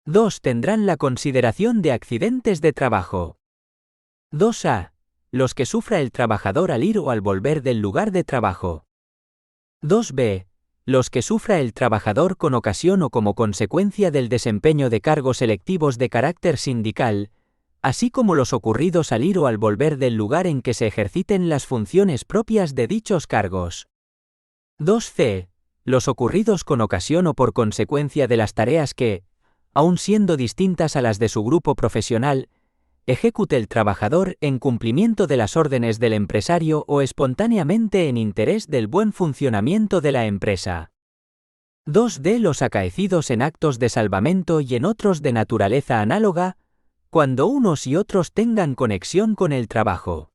2. Tendrán la consideración de accidentes de trabajo. 2a. Los que sufra el trabajador al ir o al volver del lugar de trabajo. 2b. Los que sufra el trabajador con ocasión o como consecuencia del desempeño de cargos selectivos de carácter sindical, así como los ocurridos al ir o al volver del lugar en que se ejerciten las funciones propias de dichos cargos. 2c. Los ocurridos con ocasión o por consecuencia de las tareas que, aun siendo distintas a las de su grupo profesional, ejecute el trabajador en cumplimiento de las órdenes del empresario o espontáneamente en interés del buen funcionamiento de la empresa. 2d. Los acaecidos en actos de salvamento y en otros de naturaleza análoga, cuando unos y otros tengan conexión con el trabajo.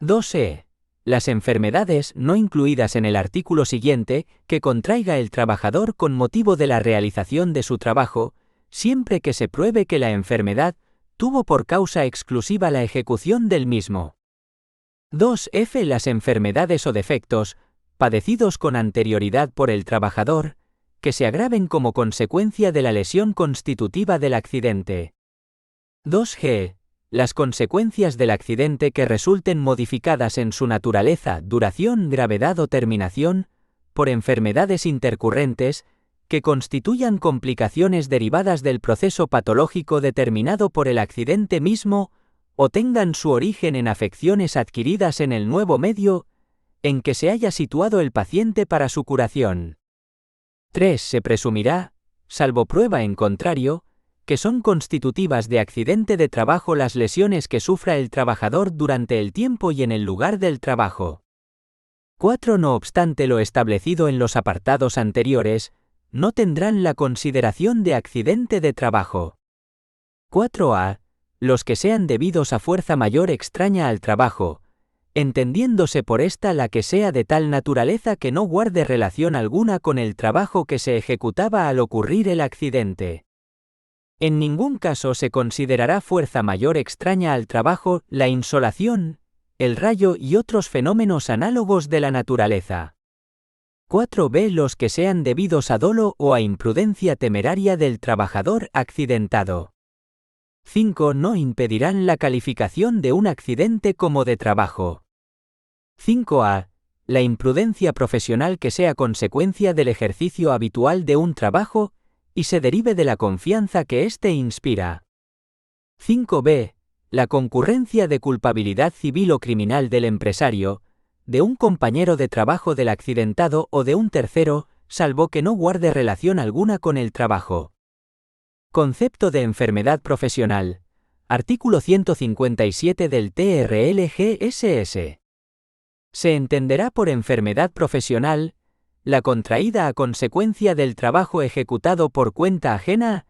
2e. las enfermedades no incluidas en el artículo siguiente que contraiga el trabajador con motivo de la realización de su trabajo, siempre que se pruebe que la enfermedad tuvo por causa exclusiva la ejecución del mismo. 2F. Las enfermedades o defectos, padecidos con anterioridad por el trabajador, que se agraven como consecuencia de la lesión constitutiva del accidente. 2G. Las consecuencias del accidente que resulten modificadas en su naturaleza, duración, gravedad o terminación, por enfermedades intercurrentes, que constituyan complicaciones derivadas del proceso patológico determinado por el accidente mismo, o tengan su origen en afecciones adquiridas en el nuevo medio en que se haya situado el paciente para su curación. 3. Se presumirá, salvo prueba en contrario, que son constitutivas de accidente de trabajo las lesiones que sufra el trabajador durante el tiempo y en el lugar del trabajo. 4. No obstante lo establecido en los apartados anteriores, no tendrán la consideración de accidente de trabajo. 4a. Los que sean debidos a fuerza mayor extraña al trabajo, entendiéndose por esta la que sea de tal naturaleza que no guarde relación alguna con el trabajo que se ejecutaba al ocurrir el accidente. En ningún caso se considerará fuerza mayor extraña al trabajo la insolación, el rayo y otros fenómenos análogos de la naturaleza. 4b. Los que sean debidos a dolo o a imprudencia temeraria del trabajador accidentado. 5. No impedirán la calificación de un accidente como de trabajo. 5a. La imprudencia profesional que sea consecuencia del ejercicio habitual de un trabajo y se derive de la confianza que éste inspira. 5b. La concurrencia de culpabilidad civil o criminal del empresario, de un compañero de trabajo del accidentado o de un tercero, salvo que no guarde relación alguna con el trabajo. Concepto de enfermedad profesional. Artículo 157 del TRLGSS. Se entenderá por enfermedad profesional la contraída a consecuencia del trabajo ejecutado por cuenta ajena,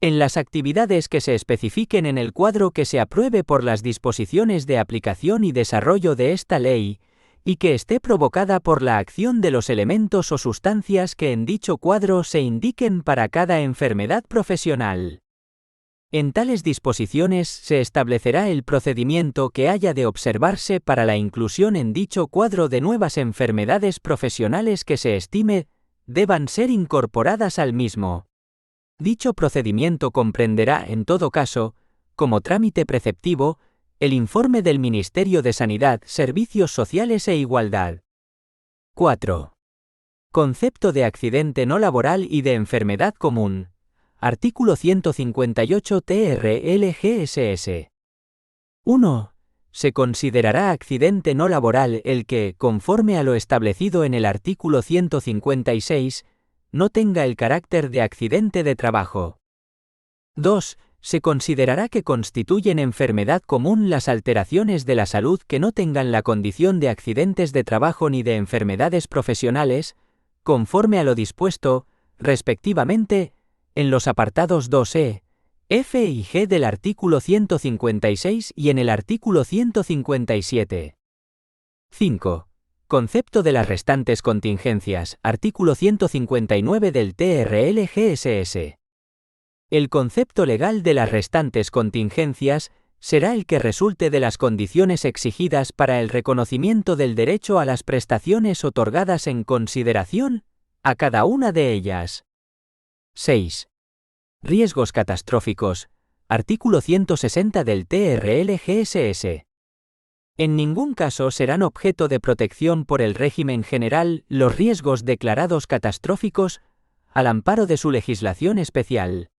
en las actividades que se especifiquen en el cuadro que se apruebe por las disposiciones de aplicación y desarrollo de esta ley, y que esté provocada por la acción de los elementos o sustancias que en dicho cuadro se indiquen para cada enfermedad profesional. En tales disposiciones se establecerá el procedimiento que haya de observarse para la inclusión en dicho cuadro de nuevas enfermedades profesionales que se estime deban ser incorporadas al mismo. Dicho procedimiento comprenderá, en todo caso, como trámite preceptivo, el informe del Ministerio de Sanidad, Servicios Sociales e Igualdad. 4. Concepto de accidente no laboral y de enfermedad común. Artículo 158 TRLGSS. 1. Se considerará accidente no laboral el que, conforme a lo establecido en el artículo 156, no tenga el carácter de accidente de trabajo. 2. Se considerará que constituyen enfermedad común las alteraciones de la salud que no tengan la condición de accidentes de trabajo ni de enfermedades profesionales, conforme a lo dispuesto, respectivamente, en los apartados 2e, f y g del artículo 156 y en el artículo 157. 5. Concepto de las restantes contingencias, artículo 159 del TRLGSS. El concepto legal de las restantes contingencias será el que resulte de las condiciones exigidas para el reconocimiento del derecho a las prestaciones otorgadas en consideración a cada una de ellas. 6. Riesgos catastróficos, artículo 160 del TRLGSS. En ningún caso serán objeto de protección por el régimen general los riesgos declarados catastróficos al amparo de su legislación especial.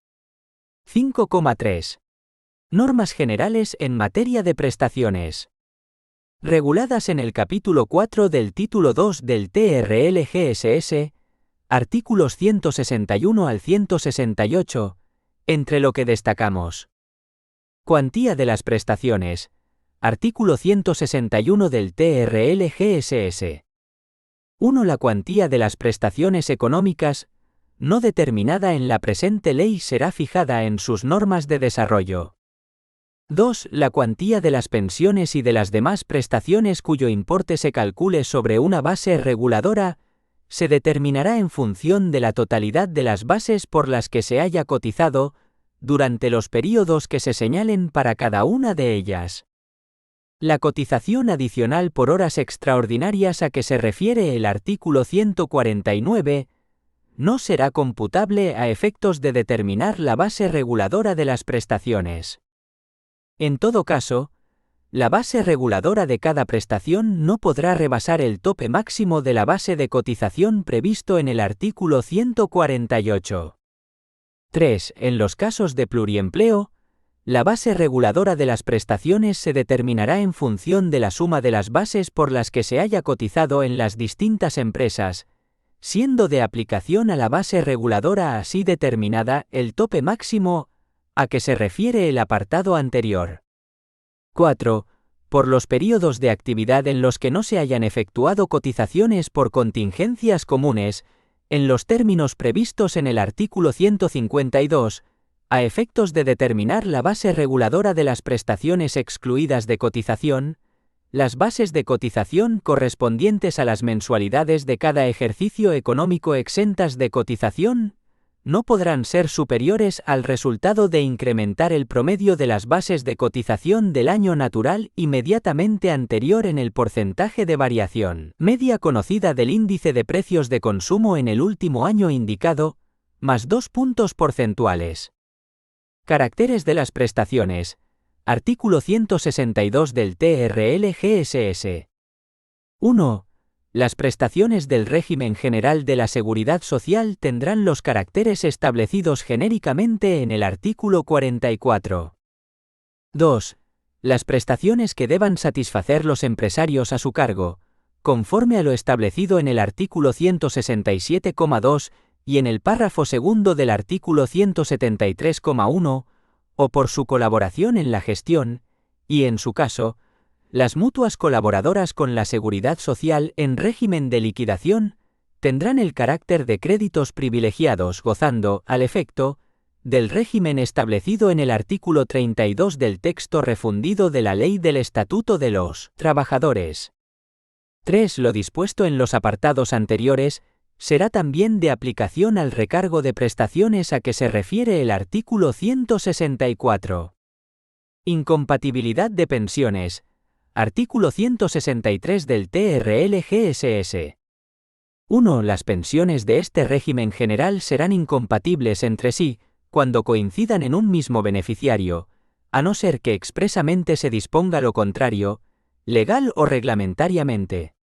5,3. Normas generales en materia de prestaciones. Reguladas en el capítulo 4 del título 2 del TRLGSS, artículos 161 al 168, entre lo que destacamos. Cuantía de las prestaciones. Artículo 161 del TRLGSS. 1. La cuantía de las prestaciones económicas, no determinada en la presente ley, será fijada en sus normas de desarrollo. 2. La cuantía de las pensiones y de las demás prestaciones cuyo importe se calcule sobre una base reguladora se determinará en función de la totalidad de las bases por las que se haya cotizado durante los períodos que se señalen para cada una de ellas. La cotización adicional por horas extraordinarias a que se refiere el artículo 149 no será computable a efectos de determinar la base reguladora de las prestaciones. En todo caso, la base reguladora de cada prestación no podrá rebasar el tope máximo de la base de cotización previsto en el artículo 148. 3. En los casos de pluriempleo, la base reguladora de las prestaciones se determinará en función de la suma de las bases por las que se haya cotizado en las distintas empresas, siendo de aplicación a la base reguladora así determinada el tope máximo a que se refiere el apartado anterior. 4. Por los períodos de actividad en los que no se hayan efectuado cotizaciones por contingencias comunes, en los términos previstos en el artículo 152, a efectos de determinar la base reguladora de las prestaciones excluidas de cotización, las bases de cotización correspondientes a las mensualidades de cada ejercicio económico exentas de cotización no podrán ser superiores al resultado de incrementar el promedio de las bases de cotización del año natural inmediatamente anterior en el porcentaje de variación media conocida del índice de precios de consumo en el último año indicado, más 2 puntos porcentuales. Caracteres de las prestaciones. Artículo 162 del TRL-GSS. 1. Las prestaciones del régimen general de la Seguridad Social tendrán los caracteres establecidos genéricamente en el artículo 44. 2. Las prestaciones que deban satisfacer los empresarios a su cargo, conforme a lo establecido en el artículo 167,2 y en el párrafo segundo del artículo 173,1, o por su colaboración en la gestión, y en su caso, las mutuas colaboradoras con la Seguridad Social en régimen de liquidación tendrán el carácter de créditos privilegiados gozando, al efecto, del régimen establecido en el artículo 32 del texto refundido de la Ley del Estatuto de los Trabajadores. 3. Lo dispuesto en los apartados anteriores será también de aplicación al recargo de prestaciones a que se refiere el artículo 164. Incompatibilidad de pensiones. Artículo 163 del TRL-GSS. 1. Las pensiones de este régimen general serán incompatibles entre sí, cuando coincidan en un mismo beneficiario, a no ser que expresamente se disponga lo contrario, legal o reglamentariamente.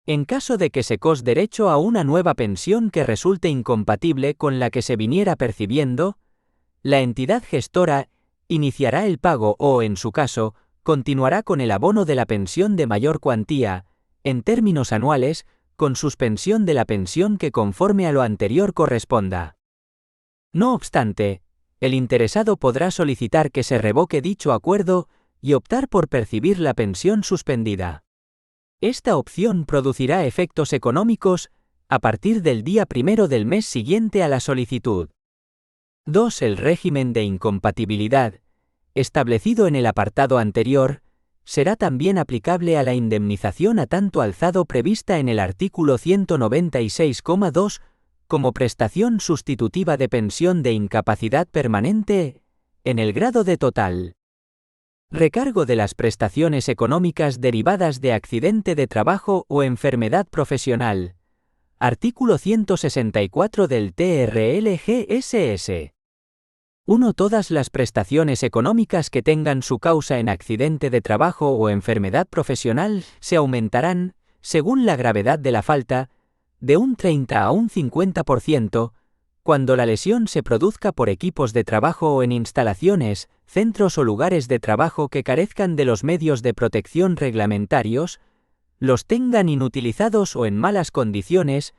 En caso de que se cos derecho a una nueva pensión que resulte incompatible con la que se viniera percibiendo, la entidad gestora iniciará el pago o, en su caso, continuará con el abono de la pensión de mayor cuantía, en términos anuales, con suspensión de la pensión que conforme a lo anterior corresponda. No obstante, el interesado podrá solicitar que se revoque dicho acuerdo y optar por percibir la pensión suspendida. Esta opción producirá efectos económicos a partir del día primero del mes siguiente a la solicitud. 2. El régimen de incompatibilidad, establecido en el apartado anterior, será también aplicable a la indemnización a tanto alzado prevista en el artículo 196,2 como prestación sustitutiva de pensión de incapacidad permanente, en el grado de total. Recargo de las prestaciones económicas derivadas de accidente de trabajo o enfermedad profesional. Artículo 164 del TRL-GSS. 1. Todas las prestaciones económicas que tengan su causa en accidente de trabajo o enfermedad profesional se aumentarán, según la gravedad de la falta, de un 30 a un 50%, cuando la lesión se produzca por equipos de trabajo o en instalaciones, centros o lugares de trabajo que carezcan de los medios de protección reglamentarios, los tengan inutilizados o en malas condiciones,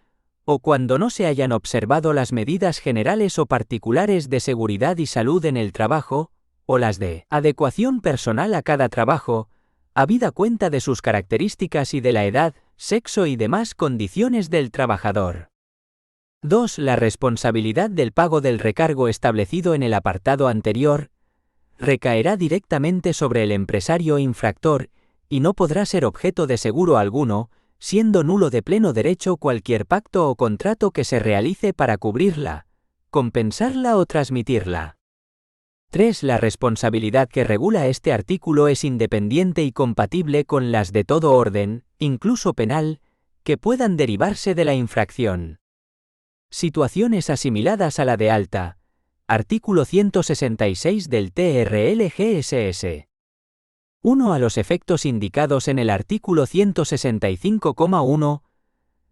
o cuando no se hayan observado las medidas generales o particulares de seguridad y salud en el trabajo, o las de adecuación personal a cada trabajo, habida cuenta de sus características y de la edad, sexo y demás condiciones del trabajador. 2. La responsabilidad del pago del recargo establecido en el apartado anterior recaerá directamente sobre el empresario infractor y no podrá ser objeto de seguro alguno, siendo nulo de pleno derecho cualquier pacto o contrato que se realice para cubrirla, compensarla o transmitirla. 3. La responsabilidad que regula este artículo es independiente y compatible con las de todo orden, incluso penal, que puedan derivarse de la infracción. Situaciones asimiladas a la de alta. Artículo 166 del TRL-GSS. 1. A los efectos indicados en el artículo 165,1,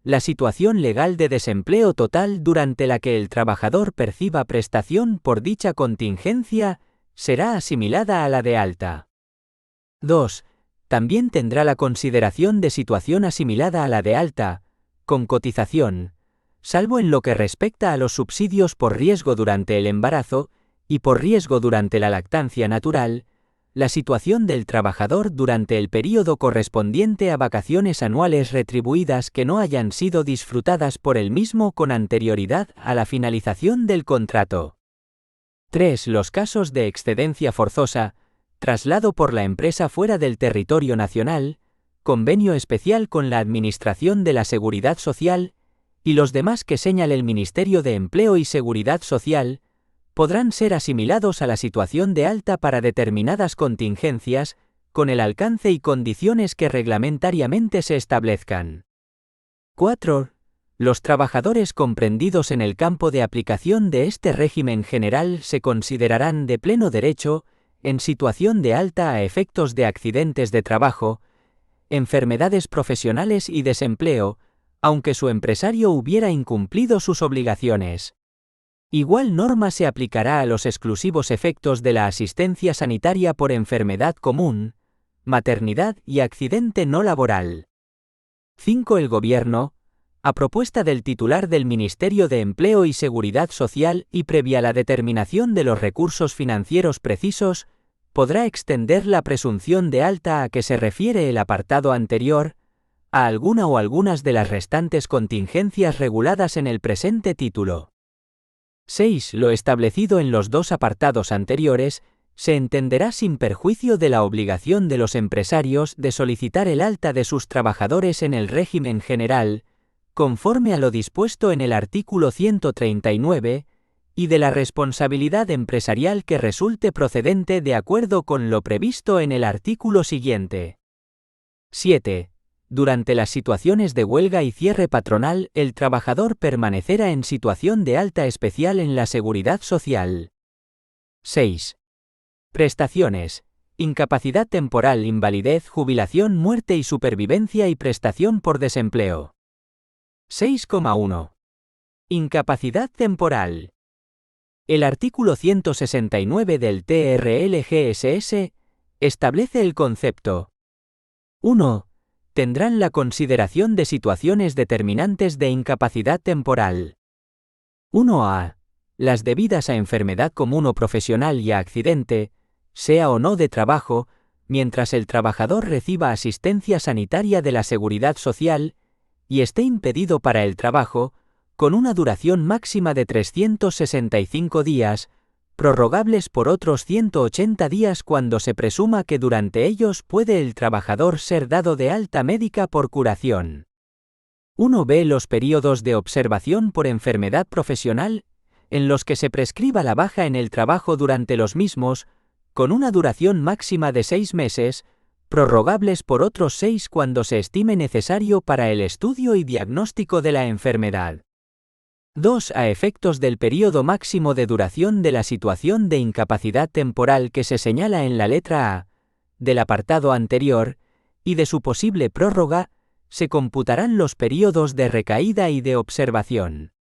la situación legal de desempleo total durante la que el trabajador perciba prestación por dicha contingencia será asimilada a la de alta. 2. También tendrá la consideración de situación asimilada a la de alta, con cotización, salvo en lo que respecta a los subsidios por riesgo durante el embarazo y por riesgo durante la lactancia natural, la situación del trabajador durante el período correspondiente a vacaciones anuales retribuidas que no hayan sido disfrutadas por el mismo con anterioridad a la finalización del contrato. 3. Los casos de excedencia forzosa, traslado por la empresa fuera del territorio nacional, convenio especial con la Administración de la Seguridad Social y los demás que señale el Ministerio de Empleo y Seguridad Social, podrán ser asimilados a la situación de alta para determinadas contingencias, con el alcance y condiciones que reglamentariamente se establezcan. 4. Los trabajadores comprendidos en el campo de aplicación de este régimen general se considerarán de pleno derecho, en situación de alta a efectos de accidentes de trabajo, enfermedades profesionales y desempleo, aunque su empresario hubiera incumplido sus obligaciones. Igual norma se aplicará a los exclusivos efectos de la asistencia sanitaria por enfermedad común, maternidad y accidente no laboral. 5. El Gobierno, a propuesta del titular del Ministerio de Empleo y Seguridad Social y previa la determinación de los recursos financieros precisos, podrá extender la presunción de alta a que se refiere el apartado anterior, a alguna o algunas de las restantes contingencias reguladas en el presente título. 6. Lo establecido en los dos apartados anteriores se entenderá sin perjuicio de la obligación de los empresarios de solicitar el alta de sus trabajadores en el régimen general, conforme a lo dispuesto en el artículo 139, y de la responsabilidad empresarial que resulte procedente de acuerdo con lo previsto en el artículo siguiente. 7. Durante las situaciones de huelga y cierre patronal, el trabajador permanecerá en situación de alta especial en la Seguridad Social. 6. Prestaciones: incapacidad temporal, invalidez, jubilación, muerte y supervivencia y prestación por desempleo. 6,1. Incapacidad temporal. El artículo 169 del TRL-GSS establece el concepto. 1. Tendrán la consideración de situaciones determinantes de incapacidad temporal. 1a. Las debidas a enfermedad común o profesional y a accidente, sea o no de trabajo, mientras el trabajador reciba asistencia sanitaria de la Seguridad Social y esté impedido para el trabajo, con una duración máxima de 365 días, prorrogables por otros 180 días cuando se presuma que durante ellos puede el trabajador ser dado de alta médica por curación. 1b. Los períodos de observación por enfermedad profesional, en los que se prescriba la baja en el trabajo durante los mismos, con una duración máxima de 6 meses, prorrogables por otros 6 cuando se estime necesario para el estudio y diagnóstico de la enfermedad. 2. A efectos del período máximo de duración de la situación de incapacidad temporal que se señala en la letra A del apartado anterior, y de su posible prórroga, se computarán los períodos de recaída y de observación.